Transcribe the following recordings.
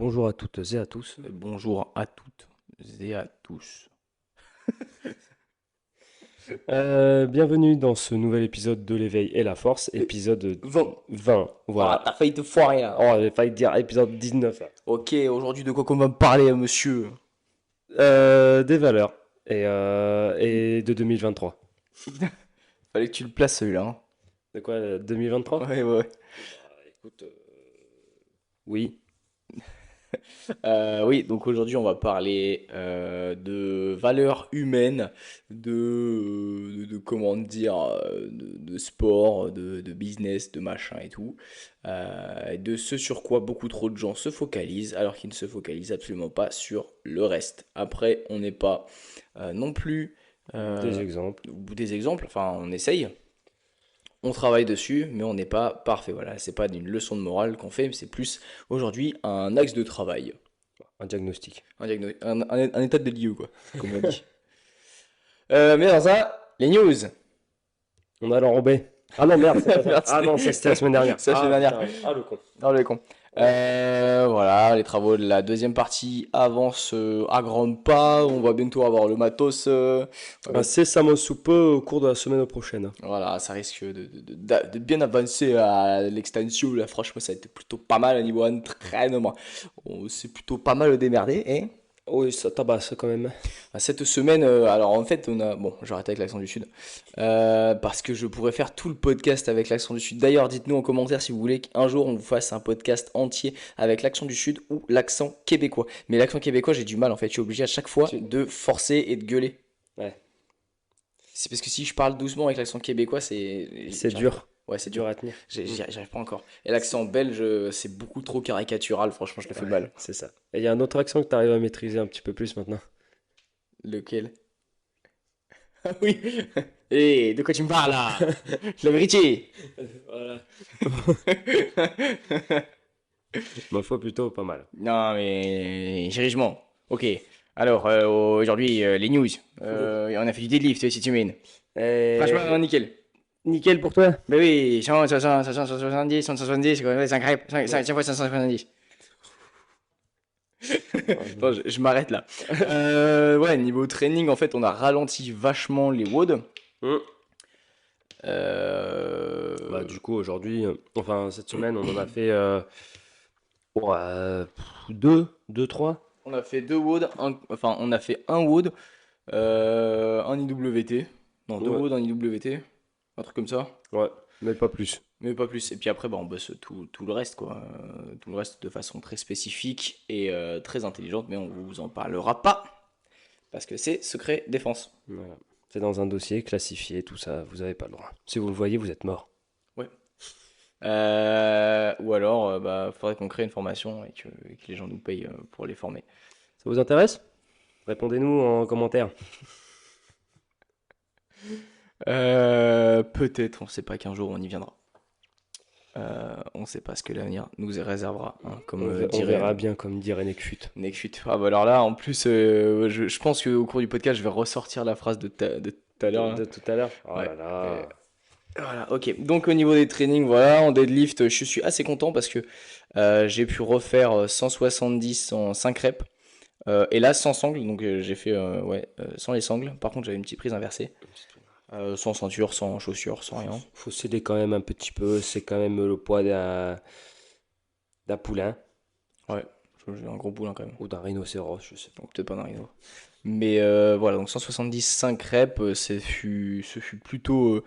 Bonjour à toutes et à tous. Bonjour à toutes et à tous. Bienvenue dans ce nouvel épisode de l'éveil et la force, épisode 20. 20. Ah, Voilà. t'as failli te foirer là. Oh, j'ai failli dire épisode 19 là. Ok, aujourd'hui de quoi qu'on va me parler, monsieur? Des valeurs et de 2023. Fallait que tu le places celui-là. Hein. De quoi 2023? Ouais. Écoute, oui. Oui, donc aujourd'hui on va parler de valeurs humaines, de comment dire, de sport, de business, de machin et tout. De ce sur quoi beaucoup trop de gens se focalisent alors qu'ils ne se focalisent absolument pas sur le reste. Après, on n'est pas non plus Des euh, exemples. au bout des exemples, enfin on essaye. On travaille dessus, mais on n'est pas parfait. Voilà, c'est pas une leçon de morale qu'on fait, mais c'est plus aujourd'hui un axe de travail. Un diagnostic. Un état de lieu, quoi, comme on dit. Mais dans ça, les news. On a l'enrobé. Ah non, merde, c'est pas ça. Merde, Ah non, ça c'était la semaine dernière. c'est la semaine Ah dernière. putain, ah le con. Oh le con. Voilà, les travaux de la deuxième partie avancent à grands pas. On va bientôt avoir le matos. Incessamment sous peu au cours de la semaine prochaine. Voilà, ça risque de bien avancer à l'extension. Là, franchement, ça a été plutôt pas mal au niveau entraînement. On s'est plutôt pas mal démerdé, hein. Oui, ça tabasse quand même. Cette semaine, alors en fait, on a. Bon, je vais arrêter avec l'accent du Sud. Parce que je pourrais faire tout le podcast avec l'accent du Sud. D'ailleurs, dites-nous en commentaire si vous voulez qu'un jour on vous fasse un podcast entier avec l'accent du Sud ou l'accent québécois. Mais l'accent québécois, j'ai du mal en fait. Je suis obligé à chaque fois de forcer et de gueuler. Ouais. C'est parce que si je parle doucement avec l'accent québécois, c'est. C'est j'arrive dur. pas. Ouais, c'est Dur dur. à tenir. J'y arrive pas encore. Et l'accent belge, c'est beaucoup trop caricatural. Franchement, je le fais Ouais, mal. c'est ça. Et il y a un autre accent que tu arrives à maîtriser un petit peu plus maintenant. Lequel? Ah oui. Et de quoi tu me parles là? La vérité. Voilà. Ma foi, plutôt pas mal. Non, mais sérieusement. Ok. Alors, aujourd'hui, les news. On a fait du deadlift cette semaine. Franchement, nickel. Nickel pour toi. Ben oui, 100, 100, 170, 170, c'est quoi, 5 reps, 5 fois 570. Attends, je m'arrête là. Ouais, niveau training, en fait, on a ralenti vachement les WOD. Hum. Bah, Euh, du coup, aujourd'hui, enfin, cette semaine, on en a fait deux, trois. on a fait deux WOD, enfin, on a fait un WOD, un IWT. Non, deux Ouais, WOD, un IWT. Un truc comme ça. ouais, mais pas plus. Mais pas plus. Et puis après, bah, on bosse tout le reste, quoi. Tout le reste de façon très spécifique et très intelligente, mais on vous en parlera pas. Parce que c'est secret défense. Voilà. C'est dans un dossier classifié, tout ça, vous avez pas le droit. Si vous le voyez, vous êtes mort. Ouais. Ou alors, bah, faudrait qu'on crée une formation et que les gens nous payent pour les former. Ça vous intéresse? Répondez-nous en commentaire. Peut-être, on sait pas qu'un jour on y viendra. On sait pas ce que l'avenir nous réservera, hein, comme On dirait verra bien, comme dirait Nekfut. Nekfut. Ah bah alors là, en plus, je pense qu'au cours du podcast, je vais ressortir la phrase de tout à l'heure. Là. De tout à l'heure. Oh Ouais. là là. Voilà, ok. Donc au niveau des trainings, voilà, en deadlift, je suis assez content parce que j'ai pu refaire 170 en 5 reps. Et là, sans sangle, donc j'ai fait ouais, sans les sangles. Par contre, j'avais une petite prise inversée. Sans ceinture, sans chaussures, sans rien. Faut s'aider quand même un petit peu. C'est quand même le poids d'un poulain Ouais, j'ai un gros boulin quand même. ou d'un rhinocéros, je sais pas. Donc peut-être pas d'un rideau. Mais voilà, donc 170, 5 reps, ce fut plutôt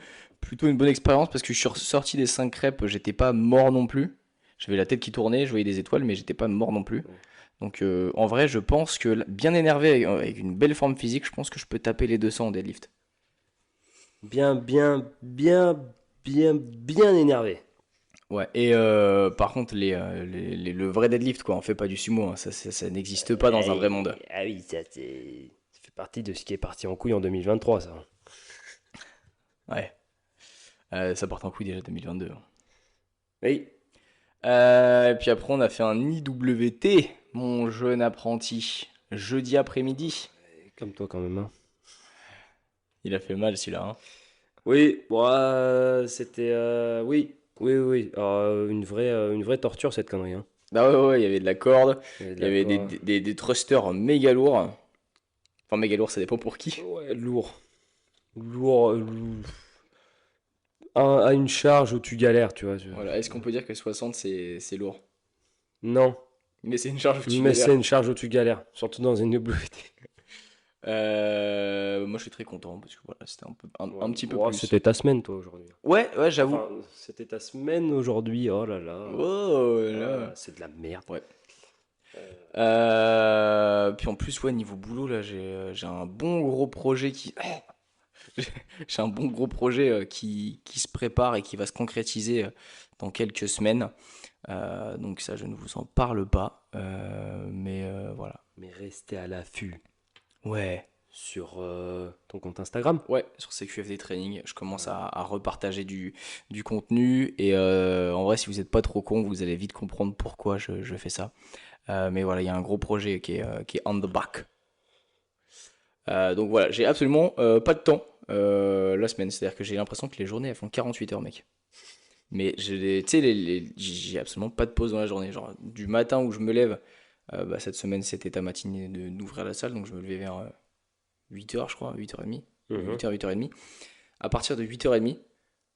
une bonne expérience parce que je suis sorti des 5 reps, j'étais pas mort non plus. J'avais la tête qui tournait, je voyais des étoiles, mais j'étais pas mort non plus. Ouais. Donc en vrai, je pense que bien énervé avec une belle forme physique, je pense que je peux taper les 200 en deadlift. Bien énervé. Ouais, et par contre, le vrai deadlift, quoi, on fait pas du sumo, hein, ça n'existe pas dans un vrai monde. Ah oui, ça fait partie de ce qui est parti en couille en 2023, ça. Ouais, ça part en couille déjà 2022. Oui. Et puis après, on a fait un IWT, mon jeune apprenti, jeudi après-midi. Comme toi quand même, hein. Il a fait mal celui-là, hein. Oui, bon, c'était... oui. Une vraie torture, cette connerie, hein. Ah ouais, ouais, il y avait de la corde, Il y avait de il y la avait corde. des thrusters méga lourds. Enfin, méga lourds, ça dépend pour qui. Ouais, lourd. Lourd. À une charge où tu galères, tu vois. Voilà, est-ce qu'on peut dire que 60 c'est lourd? Non, Mais c'est une charge où tu mais galères. c'est une charge où tu galères, surtout dans une WT. Moi je suis très content parce que voilà, c'était Ouais, un petit peu bon, plus. c'était ta semaine, toi, aujourd'hui. Ouais, ouais, j'avoue. Enfin, c'était ta semaine aujourd'hui. Oh là là. Oh Ah là. là, c'est de la merde. Ouais. Euh, Puis en plus, ouais, niveau boulot, là, j'ai un bon gros projet qui. J'ai un bon gros projet qui se prépare et qui va se concrétiser dans quelques semaines. Donc ça, je ne vous en parle pas. Mais voilà. Mais restez à l'affût Ouais. sur ton compte Instagram. Ouais, sur CQFD Training, je commence Voilà. à repartager du contenu. Et en vrai, si vous n'êtes pas trop con, vous allez vite comprendre pourquoi je fais ça. Mais voilà, il y a un gros projet qui est on the back. Donc voilà, j'ai absolument pas de temps la semaine. C'est-à-dire que j'ai l'impression que les journées, elles font 48 heures, mec. Mais tu sais, j'ai absolument pas de pause dans la journée. Genre, du matin où je me lève, bah, cette semaine, c'était ta matinée d'ouvrir la salle. Donc je me levais vers 8h, je crois, 8h30. Mhm. 8h, 8h30. À partir de 8h30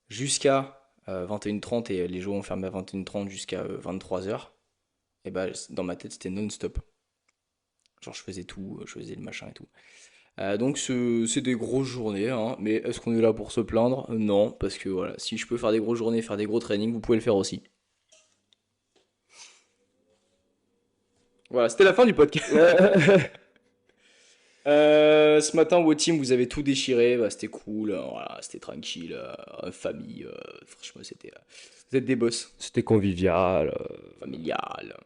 jusqu'à 21h30, et les jours ont fermé à 21h30 jusqu'à 23h, et bah, dans ma tête, c'était non-stop. Genre, je faisais tout, je faisais le machin et tout. Donc c'est des grosses journées, hein. Mais est-ce qu'on est là pour se plaindre? Non, parce que voilà, si je peux faire des grosses journées, faire des gros trainings, vous pouvez le faire aussi. Voilà, c'était la fin du podcast. Ce matin, au team, vous avez tout déchiré, bah, c'était cool, voilà, c'était tranquille, famille, franchement, vous êtes des boss, C'était convivial. familial.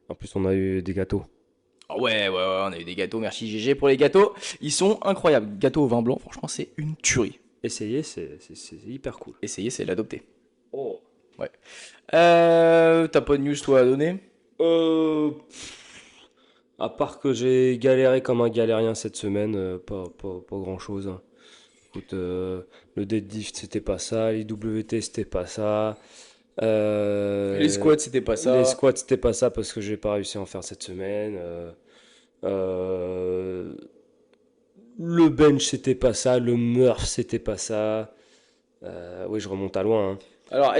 En plus, on a eu des gâteaux. Ah ouais, ouais, ouais, on a eu des gâteaux, merci GG pour les gâteaux, ils sont incroyables. Gâteau au vin blanc, franchement, c'est une tuerie. Essayez, c'est hyper cool. Essayez, c'est l'adopter. Oh. Ouais. T'as pas de news toi à donner? Euh, à part que j'ai galéré comme un galérien cette semaine, pas grand-chose, hein. Écoute, le deadlift c'était pas ça, les WT c'était pas ça, Les euh, squats, c'était pas les ça. squats c'était pas ça parce que j'ai pas réussi à en faire cette semaine. Euh, le bench c'était pas ça, le murph c'était pas ça. Oui, je remonte à loin, Alors, hein.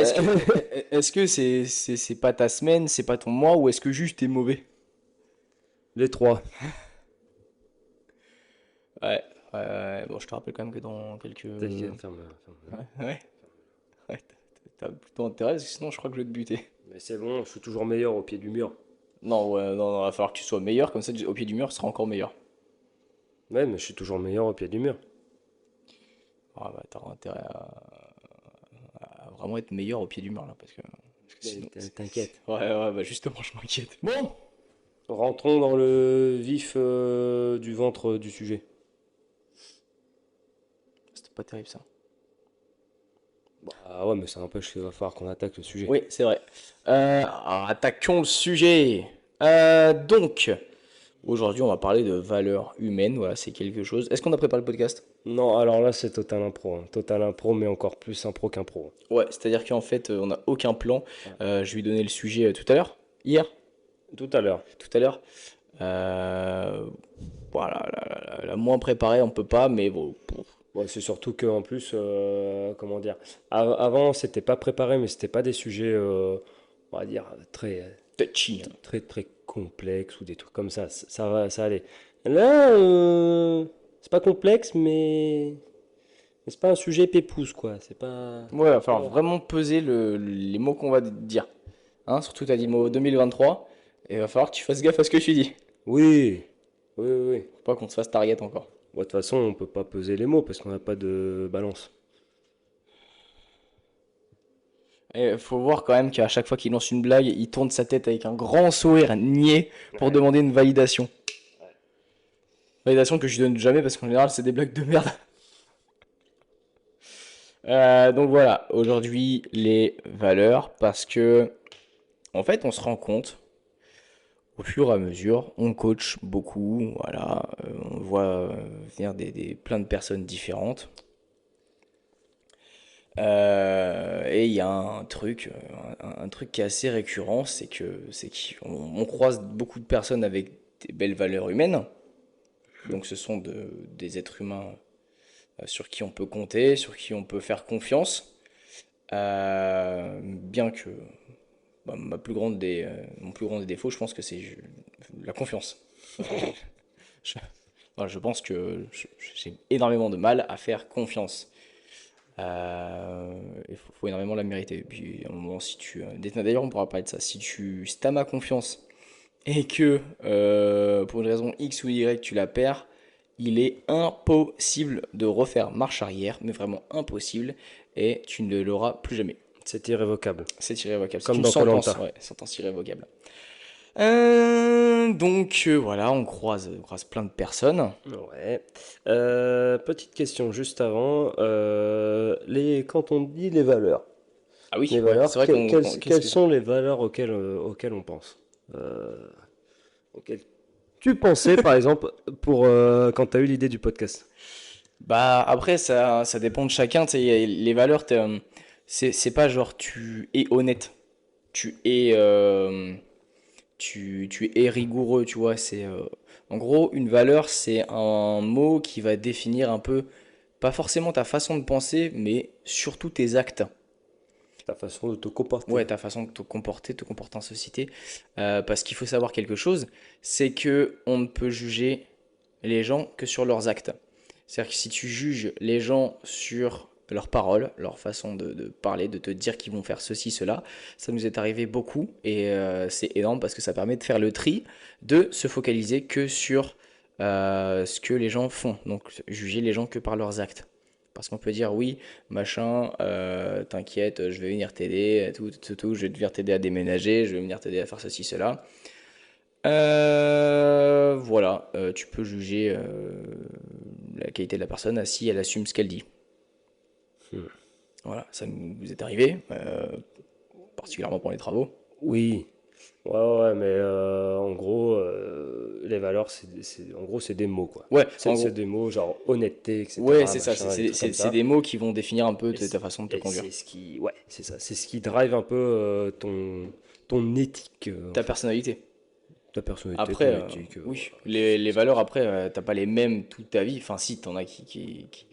est-ce que c'est pas ta semaine, c'est pas ton mois, ou est-ce que juste t'es mauvais? Les trois. Ouais, ouais, ouais. Bon, je te rappelle quand même que dans quelques. T'inquiète, ferme-le. Ouais, ouais, ouais, t'as plutôt intérêt, parce que sinon je crois que je vais te buter. Mais c'est bon, je suis toujours meilleur au pied du mur. Non, ouais, non, non, va falloir que tu sois meilleur, comme ça au pied du mur, ce sera encore meilleur. Ouais, mais je suis toujours meilleur au pied du mur. Ah bah, t'auras intérêt à vraiment être meilleur au pied du mur, là, parce que Mais sinon. t'inquiète. Ouais, ouais, bah justement, je m'inquiète. Bon! Rentrons dans le vif du ventre du sujet. C'était pas terrible ça. Ah ouais, mais ça n'empêche qu'il va falloir qu'on attaque le sujet. Oui, c'est vrai. Alors, attaquons le sujet. Donc, aujourd'hui, on va parler de valeurs humaines. Voilà, c'est quelque chose. Est-ce qu'on a préparé le podcast? Non, alors là, c'est total impro, hein. Total impro, mais encore plus impro qu'impro. Ouais, c'est-à-dire qu'en fait, on n'a aucun plan. Ouais. Je lui ai donné le sujet tout à l'heure, hier, Tout à l'heure. tout à l'heure. Euh, voilà, la moins préparée, on peut pas, mais bon, Bon, c'est surtout que en plus, comment dire, avant, c'était pas préparé, mais c'était pas des sujets, on va dire, très, touchy, hein. très, très complexes ou des trucs comme ça. Ça va, ça allait. Là, c'est pas complexe, mais c'est pas un sujet pépouze, quoi. C'est pas. Ouais, il va falloir vraiment peser les mots qu'on va dire. Hein, surtout, tu as dit le mot 2023, et il va falloir que tu fasses gaffe à ce que tu dis. Oui, oui, oui, oui. Faut pas qu'on se fasse target encore. Bon, de toute façon, on peut pas peser les mots parce qu'on n'a pas de balance. Il faut voir quand même qu'à chaque fois qu'il lance une blague, il tourne sa tête avec un grand sourire niais pour Ouais. demander une validation. Validation que je lui donne jamais parce qu'en général, c'est des blagues de merde. Donc voilà, aujourd'hui, les valeurs, parce que, en fait, on se rend compte, au fur et à mesure, on coach beaucoup, voilà, on voit venir plein de personnes différentes. Et il y a un truc qui est assez récurrent, c'est qu'on croise beaucoup de personnes avec des belles valeurs humaines. Donc ce sont des êtres humains sur qui on peut compter, sur qui on peut faire confiance. Bien que mon plus grand des défauts, je pense que c'est la confiance. Je, voilà, je pense que j'ai énormément de mal à faire confiance. Il faut énormément la mériter. Et puis, à un moment, d'ailleurs, on pourra parler de ça. Si t'as ma confiance et que, pour une raison X ou Y, tu la perds, il est impossible de refaire marche arrière, mais vraiment impossible, et tu ne l'auras plus jamais. C'est irrévocable. C'est irrévocable. C'est Comme une dans sentence, Koh-Lanta. ouais, sentence irrévocable. Donc voilà, on croise plein de personnes. Ouais. Petite question juste avant. Quand on dit les valeurs, Ah oui, ouais, c'est vrai qu'est-ce quelles que sont les valeurs auxquelles on pense? Euh, auxquelles tu pensais, par exemple, quand tu as eu l'idée du podcast? Bah après ça dépend de chacun, tu sais, les valeurs c'est pas genre tu es honnête, tu es tu es rigoureux, tu vois, en gros une valeur c'est un mot qui va définir un peu pas forcément ta façon de penser mais surtout tes actes. Ta façon de te comporter. Ouais, ta façon de te comporter en société. Parce qu'il faut savoir quelque chose, c'est que on ne peut juger les gens que sur leurs actes. C'est-à-dire que si tu juges les gens sur leurs paroles, leur façon de parler, de te dire qu'ils vont faire ceci, cela, ça nous est arrivé beaucoup et c'est énorme parce que ça permet de faire le tri, de se focaliser que sur ce que les gens font. Donc juger les gens que par leurs actes. Parce qu'on peut dire oui, machin, t'inquiète, je vais venir t'aider, tout, je vais venir t'aider à déménager, je vais venir t'aider à faire ceci, cela. Voilà, tu peux juger la qualité de la personne si elle assume ce qu'elle dit. Hmm. Voilà, ça nous est arrivé, particulièrement pour les travaux. Oui. Ouais, ouais, mais en gros, les valeurs, en gros, c'est des mots, quoi. Ouais, en C'est gros, des mots genre honnêteté, ouais, etc., c'est ça, machin, des trucs comme c'est ça. des mots qui vont définir un peu Et ta façon de te conduire. c'est ce qui, ouais, c'est ça, c'est ce qui drive un peu ton éthique, en Ta fait. personnalité. Ta personnalité, Après, ton éthique, oui, voilà, les valeurs, après, t'as pas les mêmes toute ta vie. Enfin, si, t'en as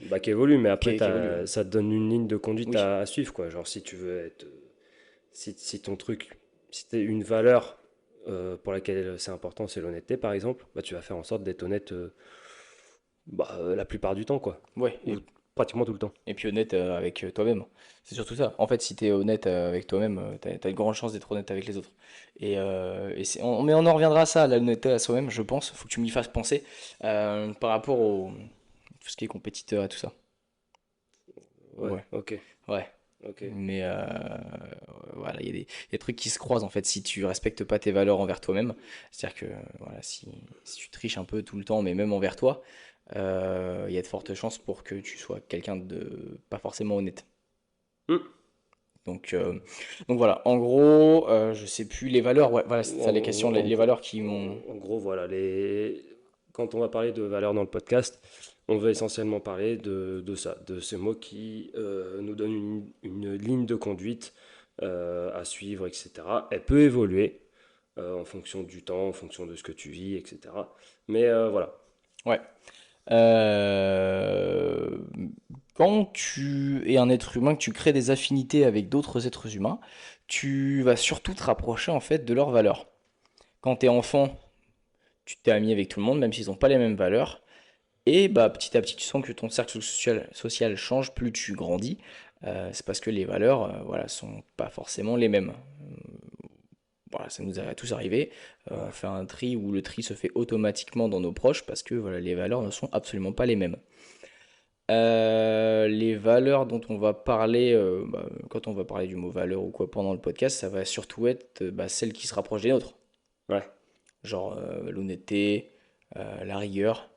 bah, qui évolue, mais après, qui évoluent. ça te donne une ligne de conduite Oui, à suivre, quoi. Genre, si tu veux être, si ton truc, si t'es une valeur pour laquelle c'est important, c'est l'honnêteté, par exemple, bah, tu vas faire en sorte d'être honnête la plupart du temps, quoi. ouais, Ou pratiquement tout le temps. et puis honnête avec toi-même. C'est surtout ça. En fait, si tu es honnête avec toi-même, t'as une grande chance d'être honnête avec les autres. Mais on en reviendra à ça, à l'honnêteté à soi-même, je pense. Faut que tu m'y fasses penser par rapport au tout ce qui est compétiteur et tout ça. Ouais, Ouais, ok, ouais. ok. Mais voilà, il y a des trucs qui se croisent en fait si tu respectes pas tes valeurs envers toi-même. C'est-à-dire que voilà, si tu triches un peu tout le temps, mais même envers toi, il y a de fortes chances pour que tu sois quelqu'un de pas forcément honnête. Hmm. Donc, euh, donc voilà, en gros, je sais plus les valeurs, ouais, voilà, c'est ça les questions, les valeurs qui m'ont. En gros, voilà, quand on va parler de valeurs dans le podcast, on va essentiellement parler de ça, de ces mots qui nous donnent une ligne de conduite à suivre, etc. Elle peut évoluer en fonction du temps, en fonction de ce que tu vis, etc. Mais voilà. Ouais. Euh, Quand tu es un être humain, que tu crées des affinités avec d'autres êtres humains, tu vas surtout te rapprocher en fait de leurs valeurs. Quand tu es enfant, tu t'es ami avec tout le monde, même s'ils n'ont pas les mêmes valeurs. Et bah, petit à petit, tu sens que ton cercle social change plus tu grandis. C'est parce que les valeurs, voilà, sont pas forcément les mêmes. Voilà, ça nous est tous arrivé. On Ouais. fait un tri où le tri se fait automatiquement dans nos proches parce que voilà, les valeurs ne sont absolument pas les mêmes. Les valeurs dont on va parler, quand on va parler du mot valeur ou quoi pendant le podcast, ça va surtout être celles qui se rapprochent des nôtres. Ouais. Genre l'honnêteté, la rigueur.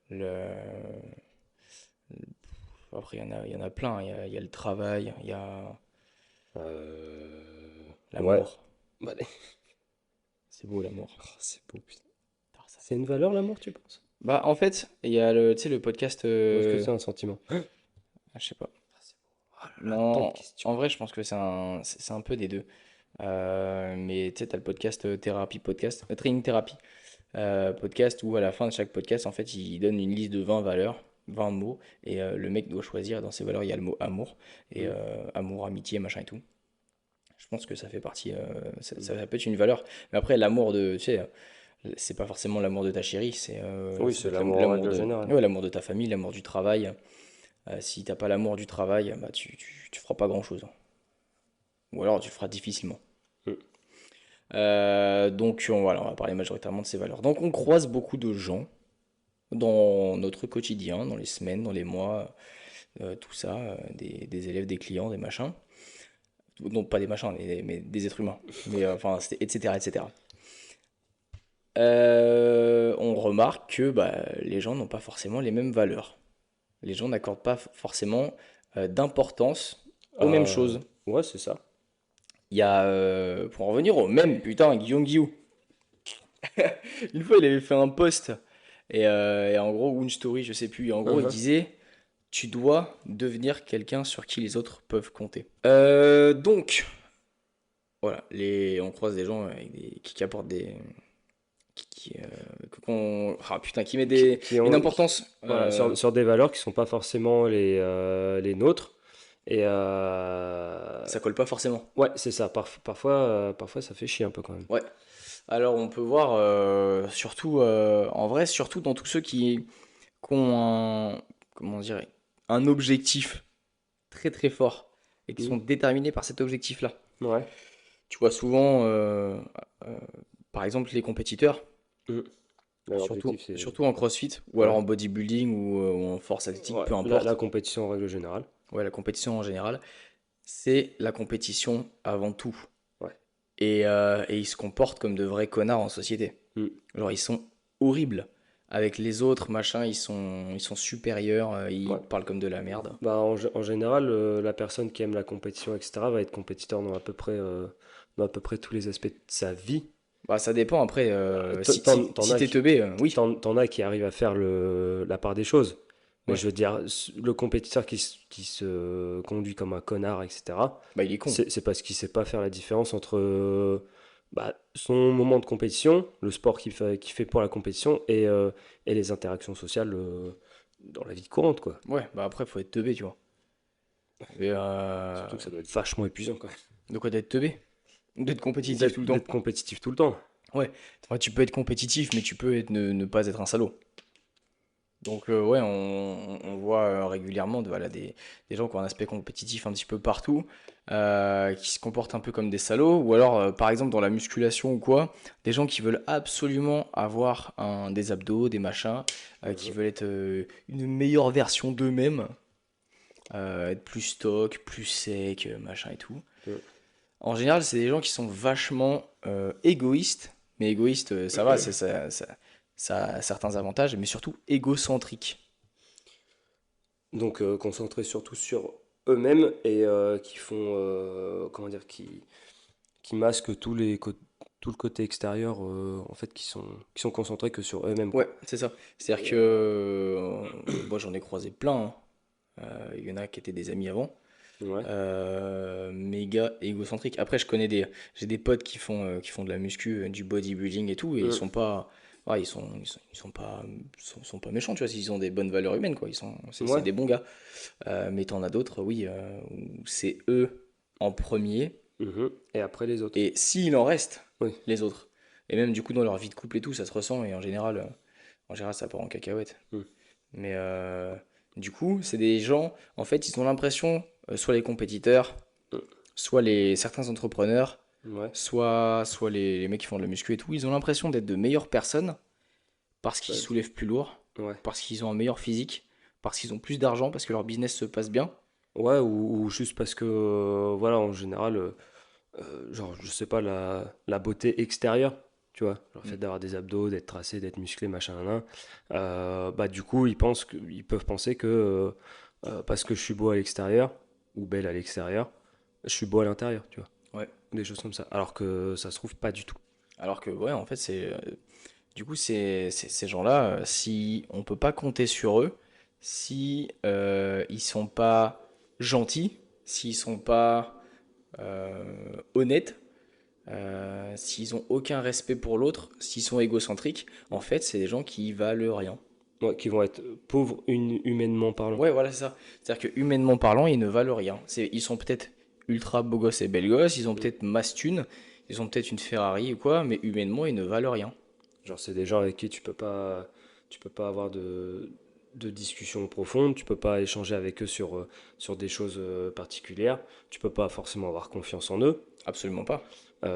Le... Après, il y en a plein. Il y a le travail, il y a Ouais. l'amour. Bah, C'est beau l'amour. oh, c'est beau, putain. Ah, ça C'est fait- une valeur, l'amour, tu penses? Bah, en fait, il y a tu sais, le podcast. Ou est-ce que c'est un sentiment? Je sais pas. Tant de Non, questions. en vrai, je pense que c'est un peu des deux. Mais tu sais, t'as le podcast thérapie podcast, training thérapie podcast où à la fin de chaque podcast, en fait, il donne une liste de 20 valeurs, 20 mots, et le mec doit choisir. Dans ces valeurs, il y a le mot amour, et Mm. amour, amitié, machin et tout. Je pense que ça fait partie, ça peut être une valeur. Mais après, l'amour de, tu sais, c'est pas forcément l'amour de ta chérie, Oui, ça peut c'est être l'amour en l'amour règle de, générale. ouais, l'amour de ta famille, l'amour du travail. Si t'as pas l'amour du travail, bah tu feras pas grand-chose. Ou alors tu le feras difficilement. Mm. Donc voilà, on va parler majoritairement de ces valeurs. Donc on croise beaucoup de gens dans notre quotidien, dans les semaines, dans les mois, tout ça, des élèves, des clients, des machins. Non, pas des machins, mais des êtres humains. Mais enfin, etc., etc. On remarque que bah, les gens n'ont pas forcément les mêmes valeurs. Les gens n'accordent pas forcément d'importance aux mêmes Euh, choses. ouais, c'est ça. Il y a, pour en revenir au même, putain, Guillaume Guillou. Une fois, il avait fait un post, et en gros, ou une story, je sais plus, et en gros, il Mhm. disait, tu dois devenir quelqu'un sur qui les autres peuvent compter. Donc, voilà, on croise des gens avec qui apportent des... putain, qui met Qui une ont, importance. voilà, sur des valeurs qui sont pas forcément les nôtres. Et Ça colle pas forcément. ouais, c'est ça. Parfois, parfois, ça fait chier un peu quand même. Ouais. Alors, on peut voir, surtout, en vrai, surtout dans tous ceux qui ont comment dire, un objectif très très fort et qui sont Mm. déterminés par cet objectif-là. Ouais. Tu vois souvent, euh, par exemple, les compétiteurs, Mm. Leur surtout, objectif, c'est. surtout en CrossFit ou alors Ouais. en bodybuilding ou en force athlétique, Ouais. peu La importe. compétition en règle générale. Ouais, la compétition en général, c'est la compétition avant tout. Ouais. Et ils se comportent comme de vrais connards en société. Mm. Genre, ils sont horribles. Avec les autres, machin, ils sont supérieurs, ils Ouais. parlent comme de la merde. Bah, en général, la personne qui aime la compétition, etc., va être compétiteur dans à peu près tous les aspects de sa vie. Bah, ça dépend après. T'en Si as t'es qui, teubé, oui. t'en as qui arrivent à faire la part des choses. Mais Ouais. je veux dire, le compétiteur qui se conduit comme un connard, etc., Bah, il est con. c'est parce qu'il sait pas faire la différence entre bah, son moment de compétition, le sport qu'il fait pour la compétition, et les interactions sociales dans la vie courante, quoi. Ouais, bah après, faut être teubé, tu vois. Et Surtout que ça doit être vachement épuisant, quand même. de quoi d'être teubé? D'être compétitif tout le temps. D'être compétitif tout le temps. Ouais. Enfin, tu peux être compétitif, mais tu peux ne pas être un salaud. Donc, ouais, on voit régulièrement voilà, des gens qui ont un aspect compétitif un petit peu partout, qui se comportent un peu comme des salauds, ou alors, par exemple, dans la musculation ou quoi, des gens qui veulent absolument avoir des abdos, des machins, qui Mhm. veulent être une meilleure version d'eux-mêmes, être plus stock, plus sec, machin et tout. Mhm. En général, c'est des gens qui sont vachement égoïstes, mais égoïstes, ça va, ça a certains avantages, mais surtout égocentriques. Donc concentrés surtout sur eux-mêmes et qui font, comment dire, qui masquent tout le côté extérieur, en fait, qui sont concentrés que sur eux-mêmes, Ouais, quoi. c'est ça. C'est-à-dire Et, que moi j'en ai croisé plein, hein. Il y en a qui étaient des amis avant, ouais. méga égocentriques. Après, j'ai des potes qui font de la muscu, du bodybuilding et tout, et ils Mm. sont pas, ouais, sont pas méchants, tu vois, ils ont des bonnes valeurs humaines, quoi. C'est Ouais. des bons gars. Mais t'en as d'autres, oui, où c'est eux en premier, Mhm. Et après les autres. et s'il en reste, Oui. les autres. Et même du coup, dans leur vie de couple et tout, ça se ressent, et en général, ça part en cacahuète. Mm. Mais du coup, c'est des gens, en fait, ils ont l'impression, soit les compétiteurs, soit certains entrepreneurs, Mm. Ouais. soit les mecs qui font de la muscu et tout, ils ont l'impression d'être de meilleures personnes parce qu'ils Ouais. soulèvent plus lourd, Ouais. parce qu'ils ont un meilleur physique, parce qu'ils ont plus d'argent, parce que leur business se passe bien. Ouais, ou juste parce que, voilà, en général, genre, je sais pas, la beauté extérieure, tu vois, genre le fait Mm. d'avoir des abdos, d'être tracé, d'être musclé, machin, nan, nan, bah du coup, ils peuvent penser que parce que je suis beau à l'extérieur, ou belle à l'extérieur, je suis beau à l'intérieur, tu vois, Ouais. des choses comme ça, alors que ça se trouve pas du tout. Alors que, ouais, en fait, du coup, ces gens-là, si on peut pas compter sur eux, si ils sont pas gentils, s'ils sont pas honnêtes, s'ils ont aucun respect pour l'autre, s'ils sont égocentriques, en fait, c'est des gens qui valent rien. Ouais, qui vont être pauvres humainement parlant. Ouais, voilà, c'est ça. C'est-à-dire que humainement parlant, ils ne valent rien. Ils sont peut-être ultra beaux gosses et belles gosses, ils ont Mm. peut-être masse thune, ils ont peut-être une Ferrari ou quoi, mais humainement, ils ne valent rien. Genre, c'est des gens avec qui tu peux pas avoir de discussion profonde, tu peux pas échanger avec eux sur des choses particulières, tu peux pas forcément avoir confiance en eux, Absolument pas. Tu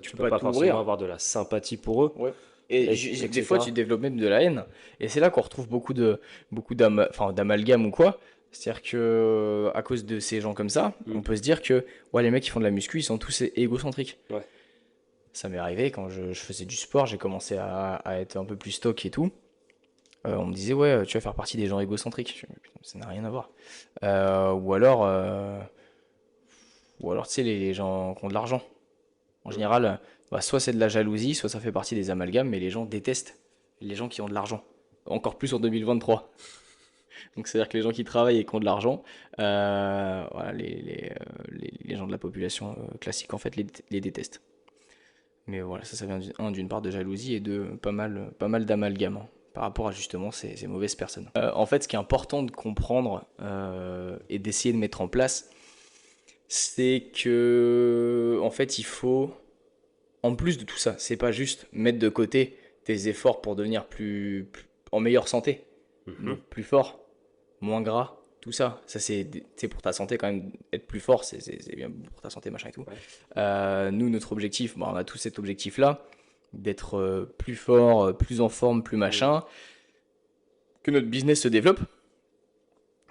tu peux peux pas pas forcément t'ouvrir. avoir de la sympathie pour eux, Ouais. Et des fois, tu etc. développes même de la haine. Et c'est là qu'on retrouve enfin, d'amalgame ou quoi. C'est-à-dire que à cause de ces gens comme ça, Mm. on peut se dire que ouais, les mecs qui font de la muscu, ils sont tous égocentriques. Ouais. Ça m'est arrivé quand je faisais du sport, j'ai commencé à être un peu plus stock et tout. On me disait, ouais, tu vas faire partie des gens égocentriques. Putain, ça n'a rien à voir. Euh, ou alors, euh, ou alors, tu sais, les gens qui ont de l'argent. En Mm. général, bah, soit c'est de la jalousie, soit ça fait partie des amalgames, mais les gens détestent les gens qui ont de l'argent. Encore plus en 2023. Donc c'est-à-dire que les gens qui travaillent et qui ont de l'argent, voilà, les gens de la population classique, en fait, les détestent. Mais voilà, ça vient d'une part de jalousie et de pas mal d'amalgame hein, par rapport à justement ces mauvaises personnes. En fait, ce qui est important de comprendre et d'essayer de mettre en place, c'est que en fait, il faut en plus de tout ça, c'est pas juste mettre de côté tes efforts pour devenir en meilleure santé, Mhm. donc plus fort, moins gras, tout ça. Ça, c'est pour ta santé quand même, être plus fort, c'est bien pour ta santé, machin et tout. Ouais. Nous, notre objectif, bon, on a tous cet objectif-là, d'être plus fort, plus en forme, plus Mm. machin, que notre business se développe,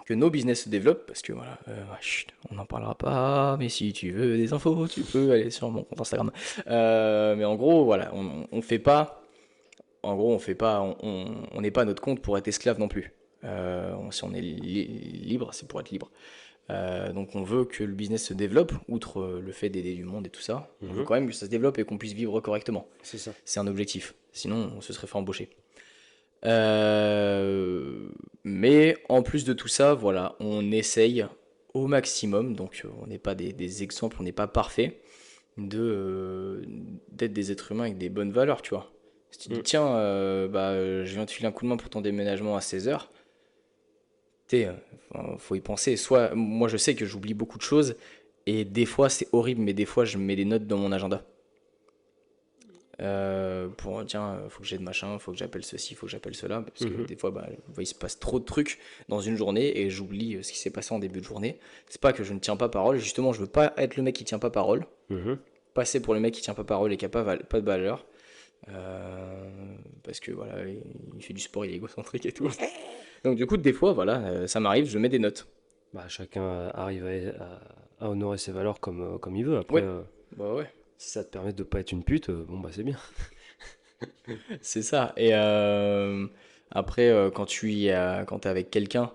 que nos business se développent, parce que voilà, chut, on n'en parlera pas, mais si tu veux des infos, tu peux aller sur mon compte Instagram. Mais en gros, voilà, on fait pas, en gros, on fait pas, on n'est pas à notre compte pour être esclave non plus. Si on est libre, c'est pour être libre. Donc on veut que le business se développe, outre le fait d'aider du monde et tout ça. On veut Mhm. quand même que ça se développe et qu'on puisse vivre correctement. C'est ça. C'est un objectif. Sinon, on se serait fait embaucher. Euh, mais en plus de tout ça, voilà, on essaye au maximum, donc on n'est pas des exemples, on n'est pas parfait, d'être des êtres humains avec des bonnes valeurs, tu vois. Si tu te dis, Mm. tiens, je viens te filer un coup de main pour ton déménagement à 16h, faut y penser. Soit, moi je sais que j'oublie beaucoup de choses, et des fois c'est horrible, mais des fois je mets des notes dans mon agenda. Pour tiens, faut que j'aide machin, faut que j'appelle ceci, faut que j'appelle cela, parce que Mhm. des fois, bah, il se passe trop de trucs dans une journée et j'oublie ce qui s'est passé en début de journée. C'est pas que je ne tiens pas parole, justement, je veux pas être le mec qui tient pas parole, Mhm. passer pour le mec qui tient pas parole et qui a pas de valeur, euh, parce que voilà, il fait du sport, il est égocentrique et tout. Donc du coup, des fois, voilà, ça m'arrive, je mets des notes. Bah, chacun arrive à honorer ses valeurs comme il veut. Après, Ouais, bah ouais, si ça te permet de pas être une pute, bon bah c'est bien. c'est ça. Et après, quand t'es avec quelqu'un,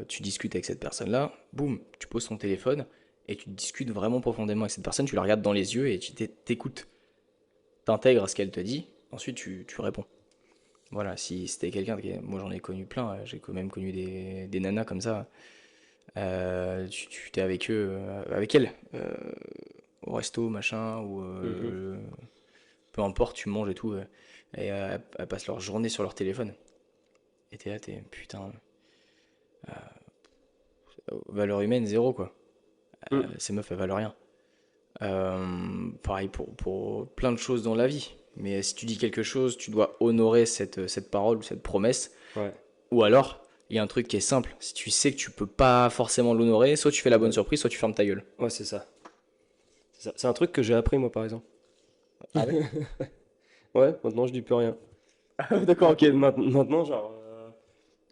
tu discutes avec cette personne-là, boum, tu poses ton téléphone et tu discutes vraiment profondément avec cette personne, tu la regardes dans les yeux et tu t'écoutes, t'intègres ce qu'elle te dit, ensuite tu réponds. Voilà, si c'était quelqu'un, moi j'en ai connu plein, j'ai quand même connu des nanas comme ça, tu t'es avec eux, avec elles, au resto, machin, ou Mhm. peu importe, tu manges et tout, et elles passent leur journée sur leur téléphone. Et t'es là, putain, valeur humaine, zéro quoi. Mm. Ces meufs, elles valent rien. Pareil pour plein de choses dans la vie. Mais si tu dis quelque chose, tu dois honorer cette parole ou cette promesse. Ouais. Ou alors, il y a un truc qui est simple. Si tu sais que tu peux pas forcément l'honorer, soit tu fais la bonne Ouais, surprise, soit tu fermes ta gueule. ouais, c'est ça. C'est ça. C'est un truc que j'ai appris moi par exemple. Ah ouais. Ouais, maintenant je dis plus rien. D'accord, ok. Maintenant, genre,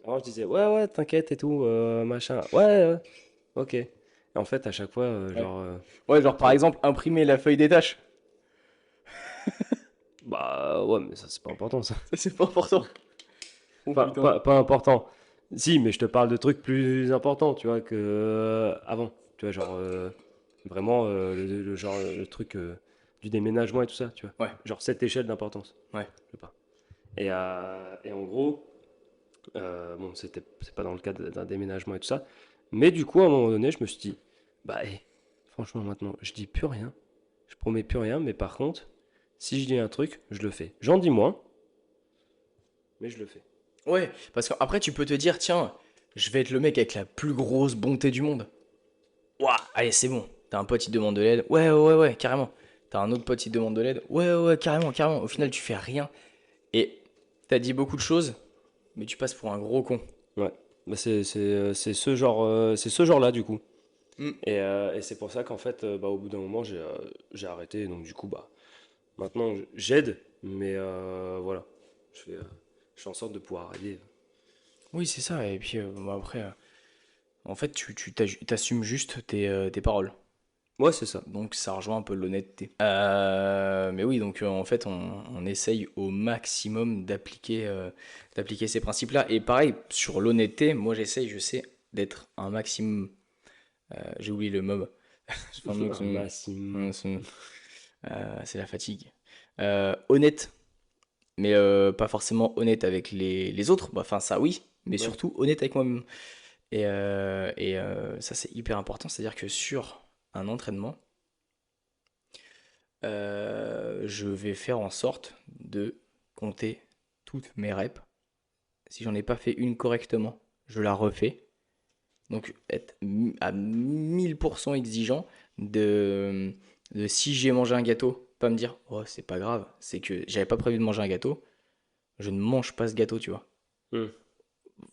avant je disais ouais, ouais, t'inquiète et tout, machin. Ouais, ouais, ok. Et en fait, à chaque fois, Ouais. genre, Ouais, genre par c'est- exemple, imprimer la feuille des tâches. bah ouais, mais ça c'est pas important ça. Ça, c'est pas important. Oh Enfin, putain. pas important. Si, mais je te parle de trucs plus importants, tu vois, que avant. Tu vois, genre, vraiment, le genre, le truc du déménagement et tout ça, tu vois. Ouais, Genre, cette échelle d'importance. ouais. Je sais pas. Et en gros, bon, c'est pas dans le cadre d'un déménagement et tout ça, Mais du coup, à un moment donné, je me suis dit, bah, franchement, maintenant, je dis plus rien. Je promets plus rien, mais par contre, si je dis un truc, je le fais. J'en dis moins, mais je le fais. Ouais, parce qu'après, tu peux te dire, tiens, je vais être le mec avec la plus grosse bonté du monde. Ouah, allez, c'est bon. T'as un pote, il te demande de l'aide. Ouais, ouais, ouais, ouais, carrément. T'as un autre pote, il te demande de l'aide. Ouais, ouais, ouais, carrément, carrément. Au final, tu fais rien. Et t'as dit beaucoup de choses, mais tu passes pour un gros con. Ouais. Bah, c'est c'est ce genre-là, du coup. Hmm. Et c'est pour ça qu'en fait, bah, au bout d'un moment, j'ai arrêté. Donc, du coup, bah, maintenant, j'aide, mais voilà. Je fais en sorte de pouvoir aider. Oui, c'est ça. Et puis, bon, après, en fait, t'assumes juste tes paroles. Ouais, c'est ça. Donc ça rejoint un peu l'honnêteté. Mais oui, donc en fait, on essaye au maximum d'appliquer ces principes-là. Et pareil, sur l'honnêteté, moi j'essaye, je sais, d'être un maximum. J'ai oublié le mot. C'est pas un mot que Un maximum. c'est la fatigue. Honnête, mais pas forcément honnête avec les autres. Bah, enfin, ça oui, mais Ouais. surtout honnête avec moi-même. Ça, c'est hyper important. C'est-à-dire que sur un entraînement, je vais faire en sorte de compter toutes mes reps. Si j'en ai pas fait une correctement, je la refais. Donc être à 1000% exigeant de si j'ai mangé un gâteau, pas me dire oh c'est pas grave, c'est que j'avais pas prévu de manger un gâteau, je ne mange pas ce gâteau, tu vois. Hmm.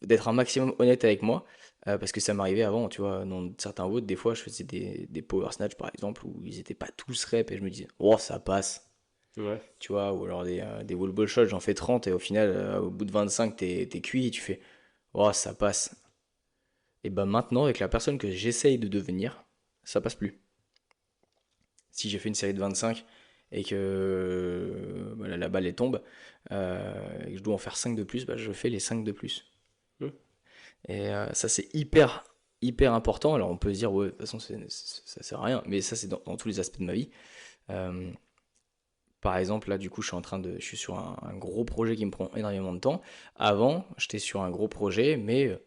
D'être un maximum honnête avec moi, parce que ça m'arrivait avant, tu vois, dans certains votes, des fois je faisais des power snatch par exemple, où ils étaient pas tous reps et je me disais oh ça passe. Ouais. Tu vois, ou alors des wall ball shots, j'en fais 30 et au final, au bout de 25, t'es cuit et tu fais, oh, ça passe. Et ben maintenant, avec la personne que j'essaye de devenir, ça passe plus. Si j'ai fait une série de 25 et que voilà, la balle elle tombe, et que je dois en faire 5 de plus, bah, je fais les 5 de plus. Hmm. Et ça, c'est hyper, hyper important. Alors on peut se dire, ouais, de toute façon, ça sert à rien, mais ça, c'est dans tous les aspects de ma vie. Euh, Par exemple, là, du coup, je suis sur un gros projet qui me prend énormément de temps. Avant, j'étais sur un gros projet, mais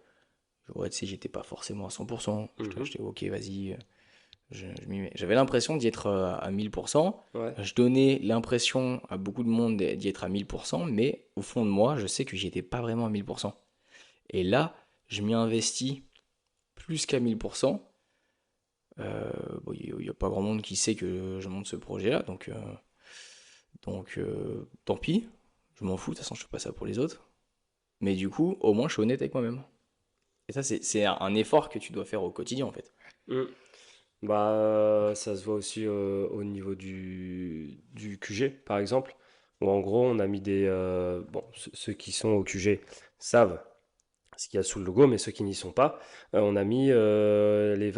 ouais, tu sais, j'étais pas forcément à 100%. Mhm. J'étais ok, vas-y, je m'y mets. J'avais l'impression d'y être à 1000%. Ouais. Je donnais l'impression à beaucoup de monde d'y être à 1000%, mais au fond de moi, je sais que j'y étais pas vraiment à 1000%. Et là, je m'y investis plus qu'à 1000%. Bon, il n'y a pas grand monde qui sait que je monte ce projet-là, donc, tant pis, je m'en fous, de toute façon, je fais pas ça pour les autres. Mais du coup, au moins, je suis honnête avec moi-même. Et ça, c'est un effort que tu dois faire au quotidien, en fait. Hmm. Bah, ça se voit aussi au niveau du QG, par exemple, où en gros, on a mis des... bon, ceux qui sont au QG savent ce qu'il y a sous le logo, mais ceux qui n'y sont pas, on a mis les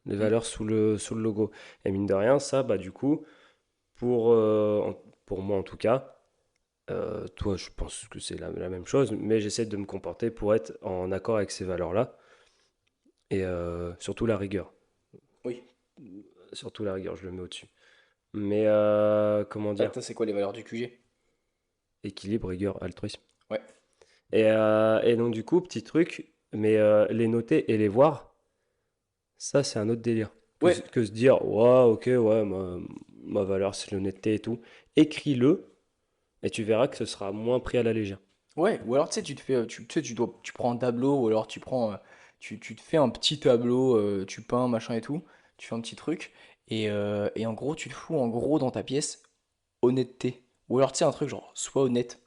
Mm. valeurs sous le logo. Et mine de rien, ça, bah du coup, pour moi en tout cas, toi, je pense que c'est la même chose, mais j'essaie de me comporter pour être en accord avec ces valeurs-là, et surtout la rigueur. Oui. Surtout la rigueur, je le mets au-dessus. Mais comment dire? Toi, c'est quoi les valeurs du QG? Équilibre, rigueur, altruisme. Ouais. Et donc du coup, petit truc, mais les noter et les voir, ça c'est un autre délire. Ouais. Que se dire, ouais, ok, ouais, ma valeur c'est l'honnêteté et tout. Écris-le et tu verras que ce sera moins pris à la légère. Ouais. Ou alors, tu sais, tu sais, tu prends un tableau, ou alors tu te fais un petit tableau, tu peins, machin et tout. Tu fais un petit truc. Et en gros, tu te fous en gros dans ta pièce honnêteté. Ou alors, tu sais, un truc genre, sois honnête.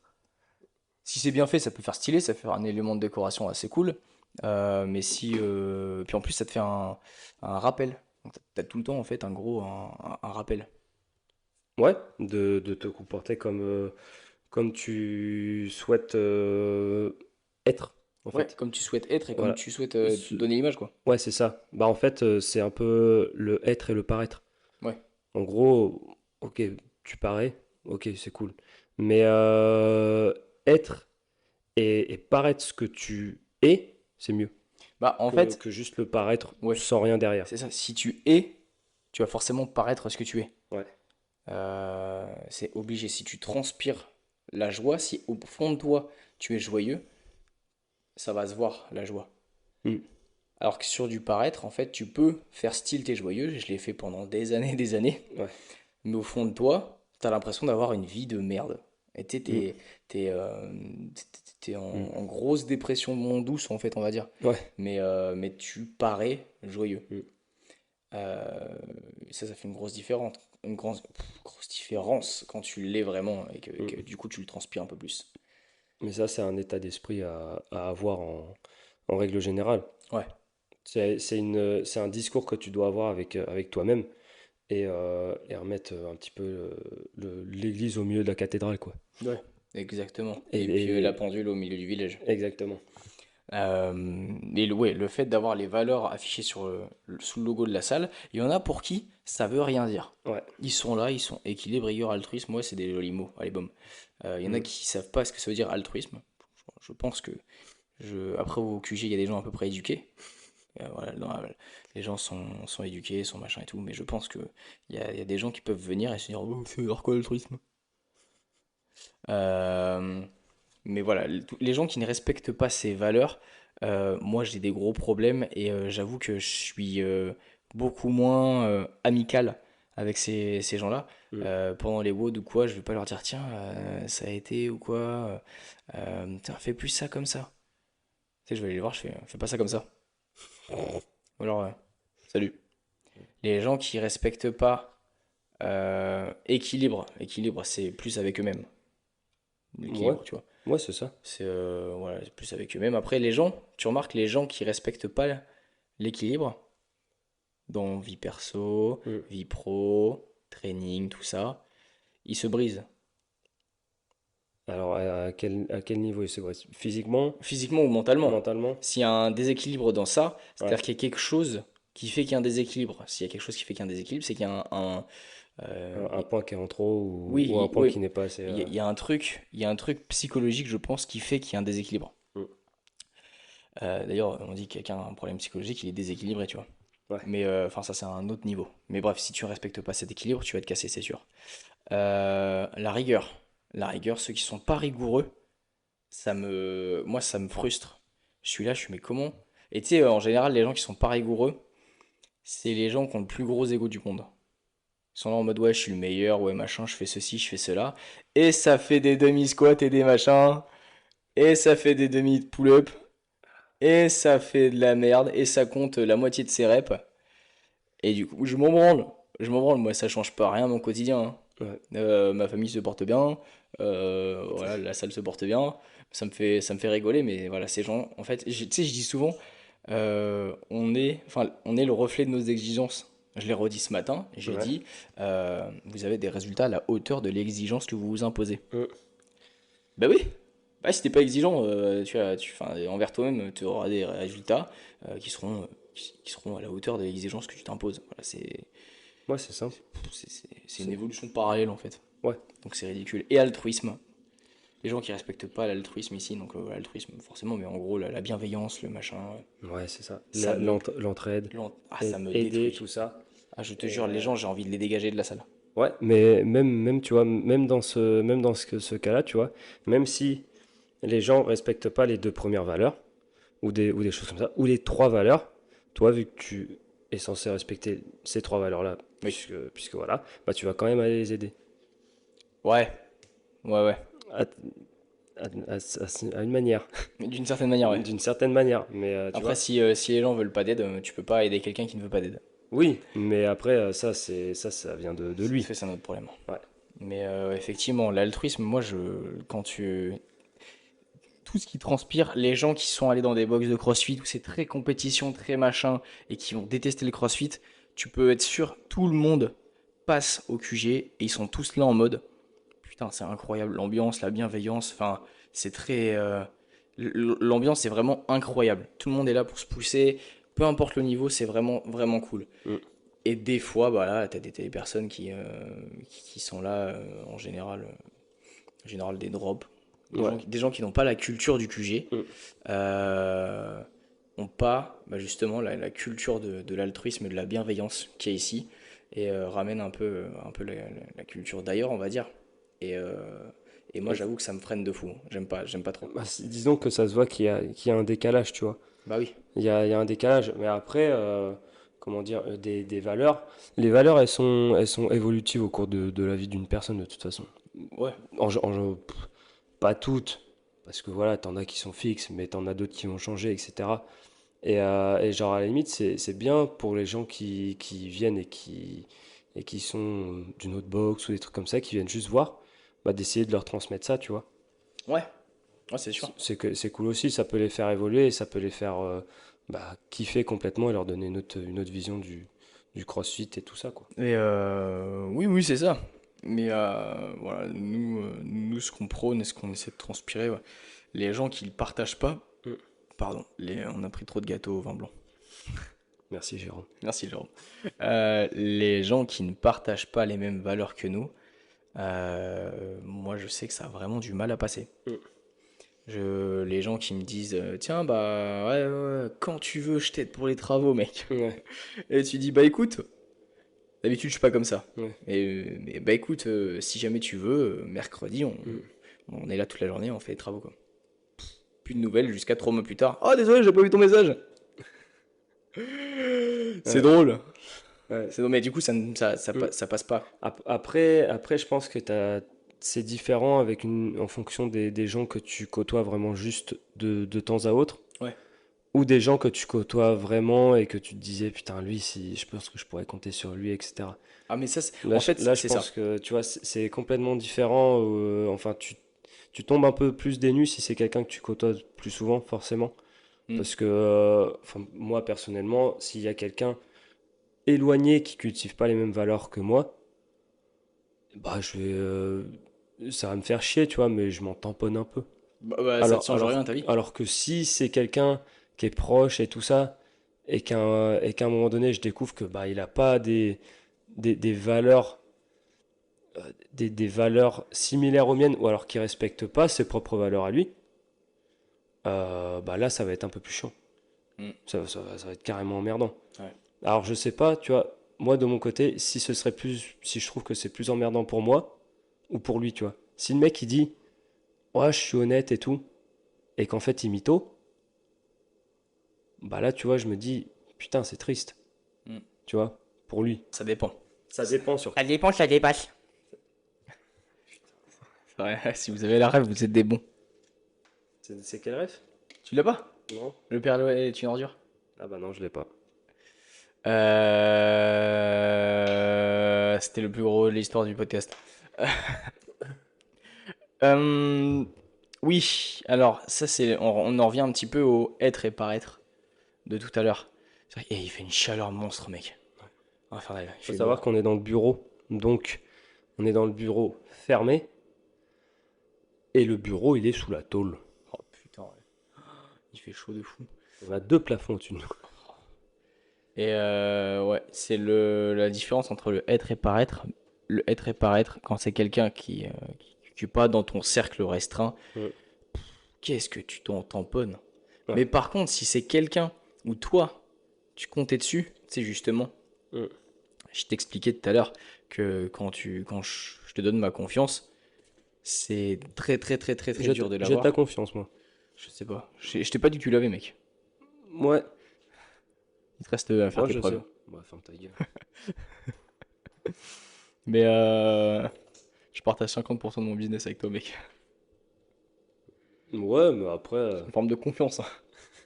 Si c'est bien fait, ça peut faire stylé, ça peut faire un élément de décoration assez cool. Mais si. Puis en plus, ça te fait un rappel. Donc, t'as tout le temps, en fait, un rappel. Ouais, de te comporter comme tu souhaites être, en Ouais, fait. comme tu souhaites être et comme Voilà. tu souhaites Ce- donner l'image, quoi. Ouais, c'est ça. Bah en fait, c'est un peu le être et le paraître. Ouais. En gros, ok, tu parais, ok, c'est cool. Mais être et paraître ce que tu es, c'est mieux Bah, en fait, que juste le paraître ouais, sans rien derrière. c'est ça. Si tu es, tu vas forcément paraître ce que tu es. Ouais. C'est obligé. Si tu transpires la joie, si au fond de toi, tu es joyeux, ça va se voir, la joie. Mm. Alors que sur du paraître, en fait, tu peux faire style t'es joyeux. Je l'ai fait pendant des années. Ouais. Mais au fond de toi, t'as l'impression d'avoir une vie de merde. Et Mm, t'es, t'es mm. en grosse dépression moins douce, en fait, on va dire. Ouais. Mais tu parais joyeux. Mm, Euh, ça fait une grosse différence. Grosse différence quand tu l'es vraiment et que mm. du coup tu le transpires un peu plus. Mais ça, c'est un état d'esprit à avoir en règle générale. Ouais, C'est un discours que tu dois avoir avec toi-même et remettre un petit peu l'église au milieu de la cathédrale, quoi. ouais, exactement. Et, Et puis la et- pendule au milieu du village. exactement. Ouais, le fait d'avoir les valeurs affichées sous le logo de la salle, il y en a pour qui ça veut rien dire. Ouais. Ils sont là, ils sont équilibre, rigueur, altruisme. Moi, c'est des jolis mots. Allez, boum. Il y en a Mm. qui savent pas ce que ça veut dire altruisme. Je pense que après au QG, il y a des gens à peu près éduqués. Voilà, les gens sont éduqués, sont machin et tout, mais je pense que il y a des gens qui peuvent venir et se dire oh, c'est alors quoi l'altruisme? Euh, mais voilà, les gens qui ne respectent pas ces valeurs, moi j'ai des gros problèmes et j'avoue que je suis beaucoup moins amical avec ces gens-là. Mm. Pendant les WOD ou quoi, je vais pas leur dire tiens, ça a été ou quoi, tiens, fais plus ça comme ça. Tu sais, je vais aller les voir, je fais pas ça comme ça. Ou alors, salut. Les gens qui respectent pas équilibre, c'est plus avec eux-mêmes. Ouais. L'équilibre, tu vois. Ouais, c'est ça. C'est voilà, c'est plus avec eux-mêmes. Après, les gens, tu remarques, les gens qui respectent pas l'équilibre dans vie perso, Mm. vie pro, training, tout ça, ils se brisent. Alors, à quel niveau c'est vrai? Physiquement, Physiquement ou mentalement. mentalement? S'il y a un déséquilibre dans ça, Ouais. c'est-à-dire qu'il y a quelque chose qui fait qu'il y a un déséquilibre. S'il y a quelque chose qui fait qu'il y a un déséquilibre, c'est qu'il y a euh, Un point qui est en trop oui, ou un point oui, qui n'est pas assez. il y a un truc psychologique, je pense, qui fait qu'il y a un déséquilibre. Mm. D'ailleurs, on dit que quelqu'un a un problème psychologique, il est déséquilibré, tu vois. Ouais. Mais enfin, ça, c'est un autre niveau. Mais bref, si tu respectes pas cet équilibre, tu vas te casser, c'est sûr. La rigueur. La rigueur, ceux qui sont pas rigoureux, moi, ça me frustre. Je suis là, je suis, mais comment? Et tu sais, en général, les gens qui sont pas rigoureux, c'est les gens qui ont le plus gros ego du monde. Ils sont là en mode, ouais, je suis le meilleur, ouais, machin, je fais ceci, je fais cela. Et ça fait des demi-squats et des machins. Et ça fait des demi-pull-up. Et ça fait de la merde. Et ça compte la moitié de ses reps. Et du coup, je m'en branle. Je m'en branle. Moi, ça change pas rien à mon quotidien, hein. Ouais. Ma famille se porte bien. Voilà, la salle se porte bien. Ça me fait rigoler. Mais voilà, ces gens, en fait, tu sais, je dis souvent, on est le reflet de nos exigences. Je l'ai redit ce matin. J'ai Ouais. dit, vous avez des résultats à la hauteur de l'exigence que vous vous imposez. Mm. Bah oui. Bah, si t'es pas exigeant, enfin, envers toi-même, tu auras des résultats qui seront à la hauteur de l'exigence que tu t'imposes. Voilà, Ouais, c'est ça. c'est une C'est- évolution parallèle en fait. Ouais. Donc c'est ridicule. Et altruisme. Les gens qui respectent pas l'altruisme ici, donc l'altruisme forcément, mais en gros la bienveillance, le machin, Ouais, c'est ça. ça me, L'entraide, ça me aider, détruit. tout ça. Ah, je te Et jure, les gens, j'ai envie de les dégager de la salle. ouais, mais même, tu vois, même dans ce cas-là, tu vois, même si les gens respectent pas les deux premières valeurs, ou des choses comme ça, ou les trois valeurs, toi, vu que tu es censé respecter ces trois valeurs-là, Oui. puisque voilà, bah tu vas quand même aller les aider. Ouais, ouais, ouais. À, à une manière, Mais d'une certaine manière, ouais. d'une certaine manière. Mais tu Après, vois, si les gens veulent pas d'aide, tu peux pas aider quelqu'un qui ne veut pas d'aide. oui, mais après, ça vient de lui. C'est un autre problème. Ouais. Mais effectivement, l'altruisme, quand tu, tout ce qui transpire, les gens qui sont allés dans des box de CrossFit où c'est très compétition, très machin, et qui vont détester le CrossFit, tu peux être sûr, tout le monde passe au QG et ils sont tous là en mode, putain, c'est incroyable, l'ambiance, la bienveillance, enfin, c'est très, l'ambiance est vraiment incroyable. Tout le monde est là pour se pousser, peu importe le niveau, c'est vraiment vraiment cool. Mm. Et des fois, bah là, t'as des personnes qui sont là en général des drops, Ouais. des gens qui n'ont pas la culture du QG, Mm. euh, ont pas bah, justement la culture de l'altruisme et de la bienveillance qui est ici, et ramènent un peu la culture d'ailleurs, on va dire. Et, euh, et moi, Et- j'avoue que ça me freine de fou. J'aime pas trop. Bah, disons que ça se voit qu'il y a un décalage, tu vois. Bah oui, il y a un décalage. Mais après, comment dire, des valeurs. Les valeurs, elles sont évolutives au cours de la vie d'une personne, de toute façon. Ouais. Pas toutes, parce que voilà, t'en as qui sont fixes, mais t'en as d'autres qui vont changer, etc. Et genre, à la limite, c'est bien pour les gens qui viennent et qui sont d'une autre box ou des trucs comme ça, qui viennent juste voir, bah, d'essayer de leur transmettre ça, tu vois. Ouais, ouais, c'est sûr. C'est que c'est cool aussi, ça peut les faire évoluer et ça peut les faire bah, kiffer complètement et leur donner une autre vision du CrossFit et tout ça, quoi. Et oui, oui, c'est ça. Mais voilà, nous, ce qu'on prône et ce qu'on essaie de transpirer, ouais. Les gens qui ne le partagent pas, Mm. pardon, on a pris trop de gâteaux au vin blanc. Merci, Jérôme. Merci, Jérôme. Les gens qui ne partagent pas les mêmes valeurs que nous, moi, je sais que ça a vraiment du mal à passer. Mm. Les gens qui me disent, tiens, bah ouais, ouais, ouais, quand tu veux, je t'aide pour les travaux, mec. Ouais, Et tu dis, bah écoute, d'habitude, je suis pas comme ça. ouais. Mais bah écoute, si jamais tu veux, mercredi, Mm. on est là toute la journée, on fait les travaux, quoi. Plus de nouvelles jusqu'à 3 mois plus tard. Oh, désolé, j'ai pas vu ton message. C'est Ouais, drôle. ouais. C'est drôle, mais du coup, Mm. ça passe pas. Après, je pense que c'est différent en fonction des gens que tu côtoies vraiment juste de temps à autre, Ouais. ou des gens que tu côtoies vraiment et que tu te disais, putain, lui, si, je pense que je pourrais compter sur lui, etc. Ah, mais ça, en fait, Là, je c'est ça. pense que, tu vois, c'est complètement différent. Enfin, tu tombes un peu plus dénu si c'est quelqu'un que tu côtoies plus souvent, forcément. Hmm. Parce que, enfin, moi, personnellement, s'il y a quelqu'un éloigné qui cultive pas les mêmes valeurs que moi, bah, ça va me faire chier, tu vois, mais je m'en tamponne un peu. Bah, ça te change rien à ta vie. Alors que si c'est quelqu'un qui est proche et tout ça, et qu'à un moment donné, je découvre que bah, il a pas des valeurs, des valeurs similaires aux miennes, ou alors qu'il respecte pas ses propres valeurs à lui, bah là, ça va être un peu plus chiant. Hmm. Ça va être carrément emmerdant. Ouais. Alors, je sais pas, tu vois, moi de mon côté, si je trouve que c'est plus emmerdant pour moi ou pour lui, tu vois. Si le mec il dit, ouais, je suis honnête et tout, et qu'en fait il mytho, bah là, tu vois, je me dis, putain, c'est triste, Hmm. tu vois, pour lui. Ça dépend. Ça dépend Ça surtout. dépend, ça dépasse. Ouais, si vous avez la rêve, vous êtes des bons. C'est quel ref? Tu l'as pas? Non? Le Père Noël est une ordure? Ah bah non, je l'ai pas. C'était le plus gros de l'histoire du podcast. Euh, oui, alors ça on en revient un petit peu au être et paraître de tout à l'heure. Et il fait une chaleur monstre, mec. Enfin, il Faut fait beau. savoir qu'on est dans le bureau, donc on est dans le bureau fermé, et le bureau il est sous la tôle. Oh putain, ouais. Il fait chaud de fou. On a deux plafonds au-dessus de nous. Et ouais, c'est la différence entre le être et paraître. Le être et paraître, quand c'est quelqu'un qui est pas dans ton cercle restreint, Mm. qu'est-ce que tu t'en tamponnes? Ouais. Mais par contre, si c'est quelqu'un où toi, tu comptais dessus, c'est justement, Mm. je t'expliquais tout à l'heure que quand je te donne ma confiance, c'est très très très très très dur de J'ai ta l'avoir. confiance, moi. Je sais pas. Je t'ai pas dit que tu l'avais, mec. Ouais, Il te reste à faire moi tes je preuves. sais. Bah, ferme ta gueule. Mais je partage 50% de mon business avec toi, mec. Ouais, mais après, C'est une forme de confiance, hein.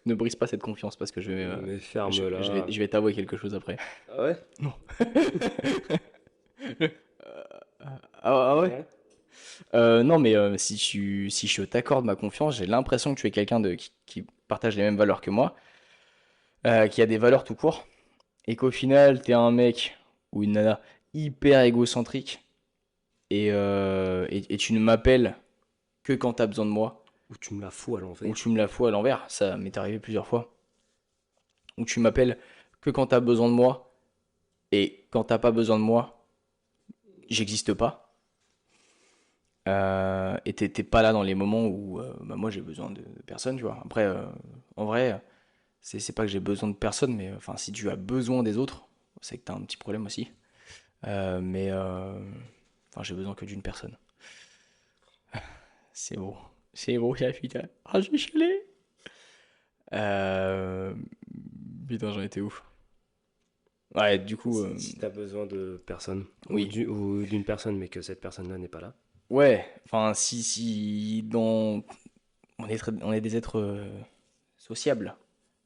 Ne brise pas cette confiance parce que mais ferme-la. je vais t'avouer quelque chose après. Ah ouais? Non. Ah ouais? Ouais. Non, mais si je t'accorde ma confiance, j'ai l'impression que tu es quelqu'un qui partage les mêmes valeurs que moi, qui a des valeurs tout court, et qu'au final, t'es un mec ou une nana hyper égocentrique, et tu ne m'appelles que quand t'as besoin de moi, Ou tu me la fous à ou l'envers. tu me la fous à l'envers, ça m'est arrivé plusieurs fois, ou tu m'appelles que quand t'as besoin de moi, et quand t'as pas besoin de moi, j'existe pas. Et t'es pas là dans les moments où bah, moi j'ai besoin de personne, tu vois. Après, en vrai, c'est pas que j'ai besoin de personne, mais enfin, si tu as besoin des autres, c'est que t'as un petit problème aussi. Mais enfin, j'ai besoin que d'une personne. C'est beau. C'est beau, la putain. Ah, j'ai chialé. Euh, Putain, j'en étais ouf. Ouais, du coup, Si t'as besoin de personne, oui. ou d'une personne, mais que cette personne-là n'est pas là. Ouais, enfin, si on est des êtres sociables.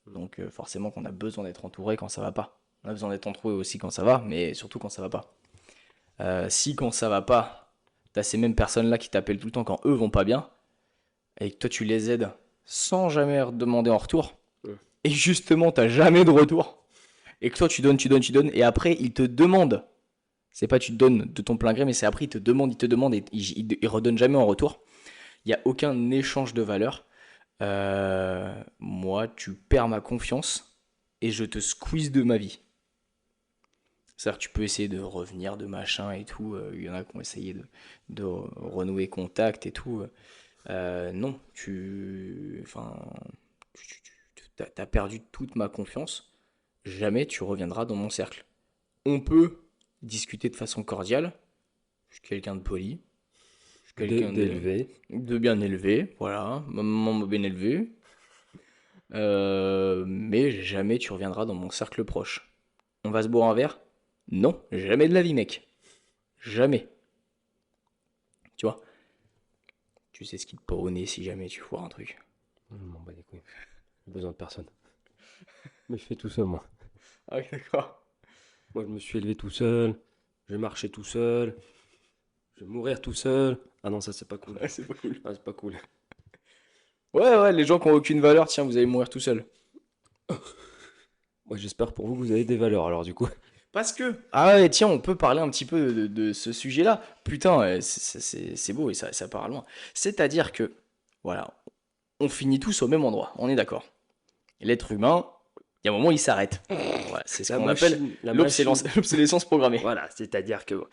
Donc forcément qu'on a besoin d'être entouré quand ça va pas. On a besoin d'être entouré aussi quand ça va, mais surtout quand ça va pas. Si quand ça va pas, t'as ces mêmes personnes-là qui t'appellent tout le temps quand eux vont pas bien, et que toi tu les aides sans jamais demander en retour, Ouais. et justement t'as jamais de retour, et que toi tu donnes, et après ils te demandent, c'est pas tu te donnes de ton plein gré, mais c'est après ils te demandent, et ils redonnent jamais en retour. Il n'y a aucun échange de valeur. Moi, tu perds ma confiance et je te squeeze de ma vie. C'est-à-dire que tu peux essayer de revenir de machin et tout. Il y en a qui ont essayé de renouer contact et tout. Non, enfin, t'as perdu toute ma confiance. Jamais tu reviendras dans mon cercle. On peut discuter de façon cordiale. Je suis quelqu'un de poli. Je suis quelqu'un D'élever. de bien élevé. Voilà, ma maman m'a bien élevé. Mais jamais tu reviendras dans mon cercle proche. On va se boire un verre? Non, jamais de la vie, mec. Jamais. Tu vois? Tu sais ce qui te peut au nez si jamais tu foires un truc. Je m'en bats les couilles. J'ai besoin de personne. Mais je fais tout seul, moi. Ah oui, d'accord. Moi, je me suis élevé tout seul. Je vais marcher tout seul. Je vais mourir tout seul. Ah non, ça, c'est pas cool. Ouais, c'est pas cool. Ah, c'est pas cool. Ouais, les gens qui ont aucune valeur, tiens, vous allez mourir tout seul. Moi, j'espère pour vous que vous avez des valeurs, alors, du coup. Parce que. Ah ouais, tiens, on peut parler un petit peu de ce sujet-là. Putain, c'est beau et ça part loin. C'est-à-dire que, voilà, on finit tous au même endroit, on est d'accord. L'être humain, il y a un moment, il s'arrête. Voilà, c'est ce qu'on appelle La machine. l'obsolescence programmée. Voilà, c'est-à-dire que.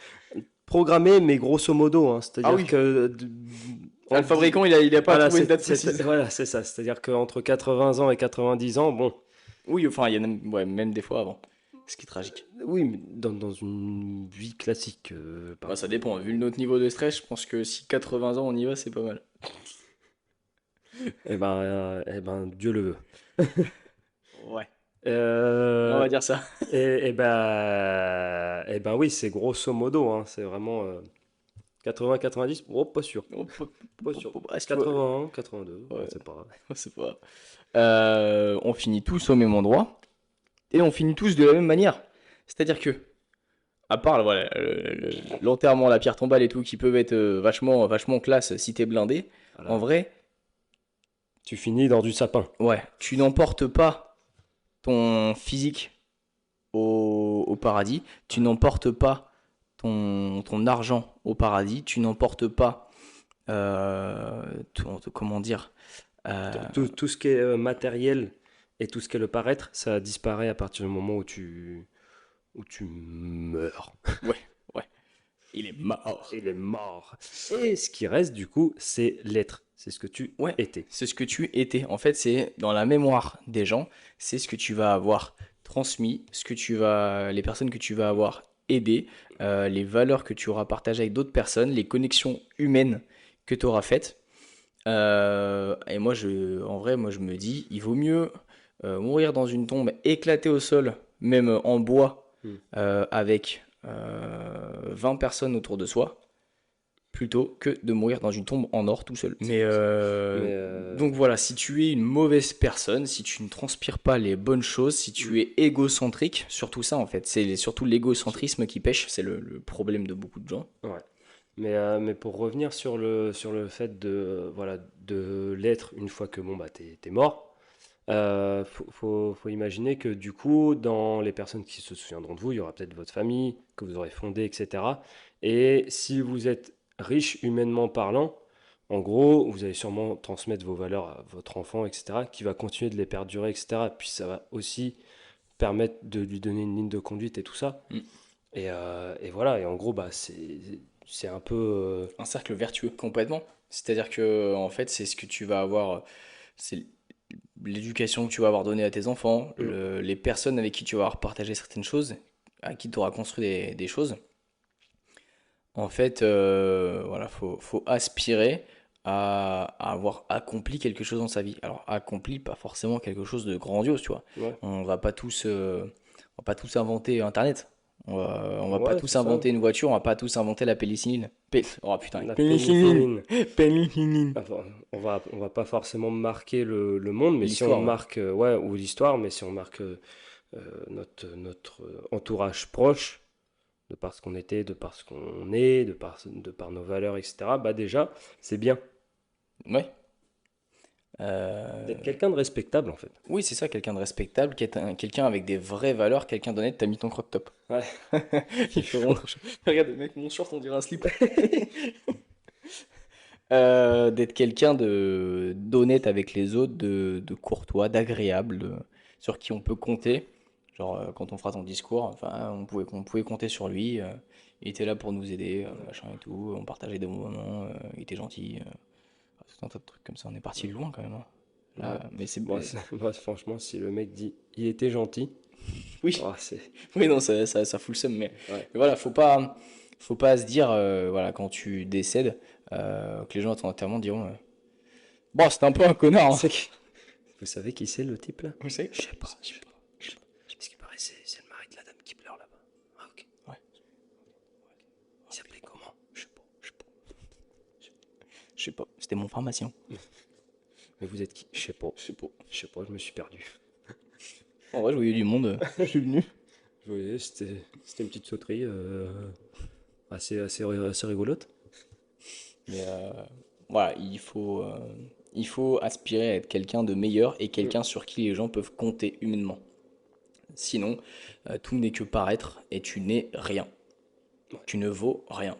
Programmé, mais grosso modo, hein. Ah C'est-à-dire oui, que. enfin, le fabricant, il a pas Voilà, trouvé une date précise. voilà, c'est ça. C'est-à-dire qu'entre 80 ans et 90 ans, bon. Oui, enfin, il y en a ouais, même des fois avant. Ce qui est tragique. Oui, mais dans une vie classique, Bah, ça dépend. Vu notre niveau de stress, je pense que si 80 ans on y va, c'est pas mal. eh ben, Dieu le veut. Ouais, on Euh, va dire ça. eh ben oui, c'est grosso modo, hein, c'est vraiment 80-90, oh, pas sûr, pas sûr. Ah, si tu vois. 81, 82, on Ouais, sait pas. c'est pas grave. On finit tous au même endroit et on finit tous de la même manière. C'est-à-dire que, à part voilà, l'enterrement, la pierre tombale et tout, qui peuvent être vachement classe si t'es blindé, en Voilà. vrai, Tu finis dans du sapin. ouais, tu n'emportes pas ton physique au paradis, tu n'emportes pas ton argent au paradis, tu n'emportes pas, comment dire, euh, Tout ce qui est matériel et tout ce qui est le paraître, ça disparaît à partir du moment où tu meurs. ouais, ouais, il est mort. Il est mort. Et ce qui reste, du coup, c'est l'être. C'est ce que tu Ouais, étais. c'est ce que tu étais. En fait, c'est dans la mémoire des gens, c'est ce que tu vas avoir transmis, les personnes que tu vas avoir aidées, les valeurs que tu auras partagées avec d'autres personnes, les connexions humaines que tu auras faites. Et moi, en vrai, moi, je me dis, il vaut mieux mourir dans une tombe éclatée au sol, même en bois, Hmm. avec 20 personnes autour de soi, plutôt que de mourir dans une tombe en or tout seul. Mais Donc voilà, si tu es une mauvaise personne, si tu ne transpires pas les bonnes choses, si tu es égocentrique, surtout ça en fait, c'est surtout l'égocentrisme qui pêche, c'est le problème de beaucoup de gens. ouais. Mais pour revenir sur le fait de, voilà, de l'être une fois que bon, bah, t'es mort, faut imaginer que du coup, dans les personnes qui se souviendront de vous, il y aura peut-être votre famille que vous aurez fondée, etc. Et si vous êtes riche humainement parlant, en gros, vous allez sûrement transmettre vos valeurs à votre enfant, etc., qui va continuer de les perdurer, etc. Puis ça va aussi permettre de lui donner une ligne de conduite et tout ça. Mm. Et voilà, et en gros, bah, c'est un peu. Un cercle vertueux complètement. C'est-à-dire que en fait, c'est ce que tu vas avoir, c'est l'éducation que tu vas avoir donnée à tes enfants, Mm. les personnes avec qui tu vas avoir partagé certaines choses, à qui tu auras construit des choses. En fait, voilà, faut aspirer à avoir accompli quelque chose dans sa vie. Alors, accompli, pas forcément quelque chose de grandiose, tu vois. Ouais, On va pas tous inventer Internet. On va pas ouais, tous c'est ça. inventer une voiture, on va pas tous inventer la pénicilline. Oh putain, La pénicilline! pénicilline. Pénicilline! Enfin, on va pas forcément marquer le monde, mais si on L'histoire, ouais. marque, ouais, ou l'histoire, mais si on marque notre entourage proche, de par ce qu'on était, de par ce qu'on est, de par nos valeurs, etc., bah déjà, c'est bien Ouais. Euh, d'être quelqu'un de respectable, en fait. Oui, c'est ça, quelqu'un de respectable, quelqu'un avec des vraies valeurs, quelqu'un d'honnête. T'as mis ton crop top. Ouais, Ils c'est feront. chaud. Regarde, mec, mon short, on dirait un slip. D'être quelqu'un de d'honnête avec les autres, de courtois, d'agréable, sur qui on peut compter. Genre, quand on fera ton discours, enfin, on pouvait compter sur lui. Il était là pour nous aider, machin et tout. On partageait des bons moments. Il était gentil. Tout un tas de trucs comme ça. On est parti loin quand même, hein. Ouais. Là, mais c'est. Moi, moi, franchement, si le mec dit il était gentil, Oui, oh, c'est. oui, non, ça fout le seum. Ouais. Mais voilà, faut pas se dire, voilà, quand tu décèdes, que les gens à ton enterrement diront, bon, c'était un peu un connard, hein. C'est qui- Vous savez qui c'est le type là? Vous savez? Je sais pas, je sais pas. Je sais pas. Ce qui paraît, c'est le mari de la dame qui pleure là-bas. Ah, ok. Ouais. Il s'appelait comment? Je sais pas. Je sais pas. Je sais pas, c'était mon pharmacien. Mais vous êtes qui? Je sais pas. Je sais pas. Je sais pas, je me suis perdu. En vrai, je voyais du monde, je suis venu. Vous voyez, c'était une petite sauterie assez rigolote. Mais voilà, il faut aspirer à être quelqu'un de meilleur et Mm. quelqu'un sur qui les gens peuvent compter humainement. Sinon, tout n'est que paraître et tu n'es rien. Tu ne vaux rien,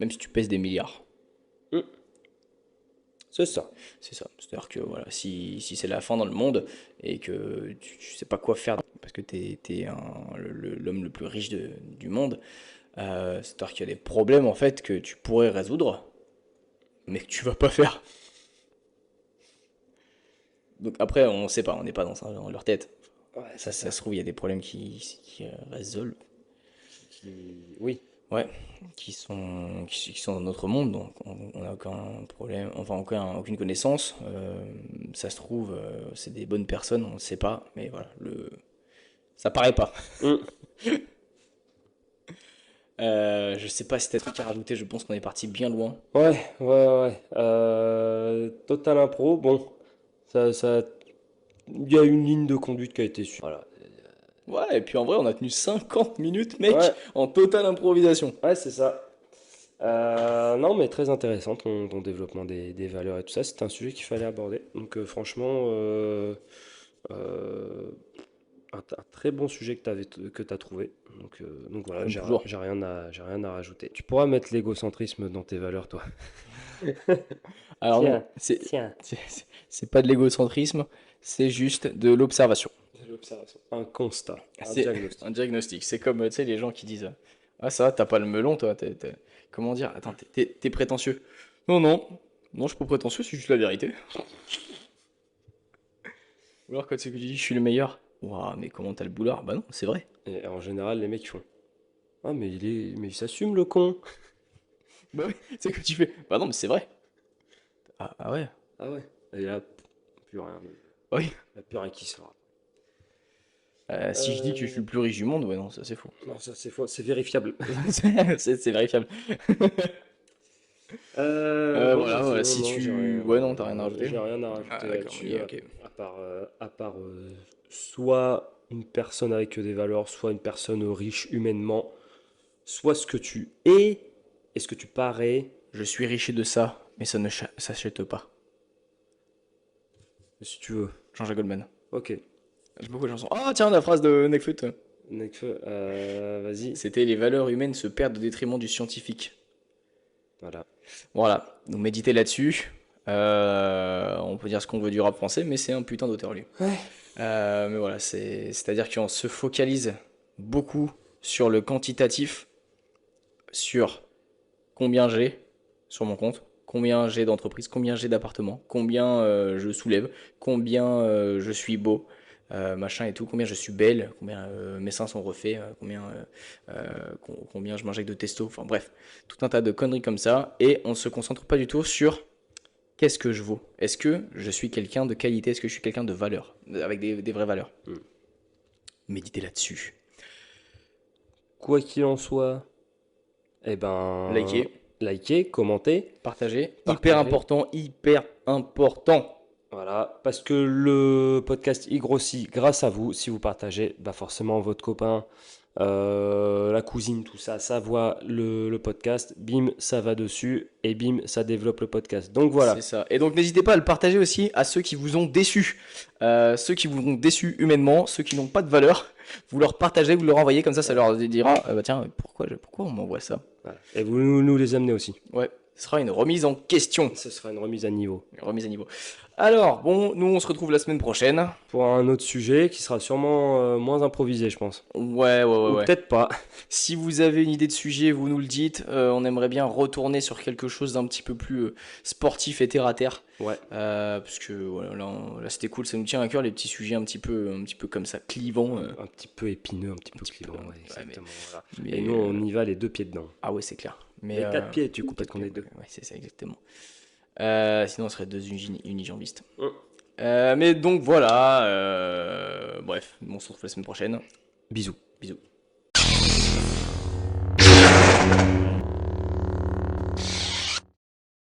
même si tu pèses des milliards. Mm. C'est ça. C'est ça. C'est-à-dire que voilà, si c'est la fin dans le monde et que tu sais pas quoi faire parce que t'es l'homme le plus riche du monde, c'est-à-dire qu'il y a des problèmes en fait que tu pourrais résoudre, mais que tu vas pas faire. Donc après, on sait pas, on n'est pas dans leur tête. Ouais, Ça, c'est ça ça. se trouve, il y a des problèmes qui résolvent. Oui. Ouais, qui sont dans notre monde, donc on n'a aucun problème, enfin aucune connaissance. Ça se trouve, c'est des bonnes personnes, on ne sait pas, mais voilà, ça paraît pas. Mm. Je sais pas si t'as des trucs à rajouter, je pense qu'on est parti bien loin. Ouais, ouais, ouais. Total impro, bon, il y a une ligne de conduite qui a été suivie. Voilà. Ouais, et puis en vrai, on a tenu 50 minutes, mec, Ouais, en totale improvisation. ouais, c'est ça. Non, mais très intéressant ton développement des valeurs et tout ça. C'était un sujet qu'il fallait aborder. Donc, franchement, euh, un très bon sujet que tu as trouvé. Donc voilà, Comme toujours. j'ai rien à rajouter. Tu pourras mettre l'égocentrisme dans tes valeurs, toi. Alors non, Tiens, tiens. c'est pas de l'égocentrisme, c'est juste de l'observation. C'est l'observation. Un constat, un C'est un diagnostic. diagnostic. C'est comme, tu sais, les gens qui disent, ah ça, t'as pas le melon, toi. Comment dire? Attends, t'es prétentieux. Non, non, non, je suis pas prétentieux, c'est juste la vérité. Ou alors quand c'est que tu dis, je suis le meilleur. Waouh, mais comment t'as le boulard? Bah non, c'est vrai. Et en général, les mecs font. Ah, mais il s'assume le con. Bah oui, c'est que tu fais. Bah non, mais c'est vrai. Ah ouais. Ah ouais. Et là, plus rien. Oui. Il n'y a plus rien qui sort. Si je dis que je suis Euh, le plus riche du monde, ouais, non, ça c'est faux. Non, ça c'est faux, c'est vérifiable. C'est vérifiable. Bon, bah, Voilà, voilà, sinon, si non, tu. Ouais, non, t'as rien à rajouter. j'ai rien à Ah, rajouter d'accord, là-dessus, ok, ok. à part soit une personne avec des valeurs, soit une personne riche humainement, soit ce que tu es et ce que tu parais, Je suis riche de ça, mais ça ne s'achète pas. si tu veux. Jean-Jacques Goldman. Ok. J'aime beaucoup la chanson. Ah, tiens, la phrase de Nekfeu. Nekfeu, vas-y. C'était les valeurs humaines se perdent au détriment du scientifique. Voilà. Voilà, donc méditez là-dessus. On peut dire ce qu'on veut du rap français, mais c'est un putain d'auteur lui. Ouais. Mais voilà, c'est-à-dire qu'on se focalise beaucoup sur le quantitatif, sur combien j'ai sur mon compte, combien j'ai d'entreprises, combien j'ai d'appartements, combien je soulève, combien je suis beau, machin et tout, combien je suis belle, combien mes seins sont refaits, combien je m'injecte de testo, enfin bref, tout un tas de conneries comme ça, et on se concentre pas du tout sur Qu'est-ce que je vaux? Est-ce que je suis quelqu'un de qualité? Est-ce que je suis quelqu'un de valeur? Avec des vraies valeurs. Méditez là-dessus. Quoi qu'il en soit, eh ben, Likez, likez, commentez, partagez. Partagez. Hyper important, hyper important. voilà, parce que le podcast il grossit grâce à vous. Si vous partagez, bah forcément votre copain, la cousine, tout ça, ça voit le podcast, bim, ça va dessus, et bim, ça développe le podcast. Donc voilà. C'est ça. Et donc n'hésitez pas à le partager aussi à ceux qui vous ont déçus. Ceux qui vous ont déçus humainement, ceux qui n'ont pas de valeur. Vous leur partagez, vous leur envoyez, comme ça leur dira bah tiens, pourquoi on m'envoie ça? Voilà. Et vous nous les amenez aussi. Ouais, ce sera une remise en question. Ce sera une remise à niveau. Une remise à niveau. Alors, bon, nous on se retrouve la semaine prochaine. Pour un autre sujet qui sera sûrement moins improvisé, je pense. Ouais. Ou peut-être pas. Si vous avez une idée de sujet, vous nous le dites. On aimerait bien retourner sur quelque chose d'un petit peu plus sportif et terre à terre. Ouais. Parce que voilà, là c'était cool, ça nous tient à cœur les petits sujets un petit peu comme ça, clivants. Un petit peu épineux, un petit peu clivant. Ouais, ouais, exactement. Voilà. mais, Et nous, on y va les deux pieds dedans. Ah ouais, c'est clair. Mais, Les quatre pieds, tu coupes qu'on est deux. Ouais, c'est ça, exactement. Sinon, on serait deux unijambistes. Mm. Mais donc voilà. Bref, on se retrouve la semaine prochaine. Bisous. Bisous.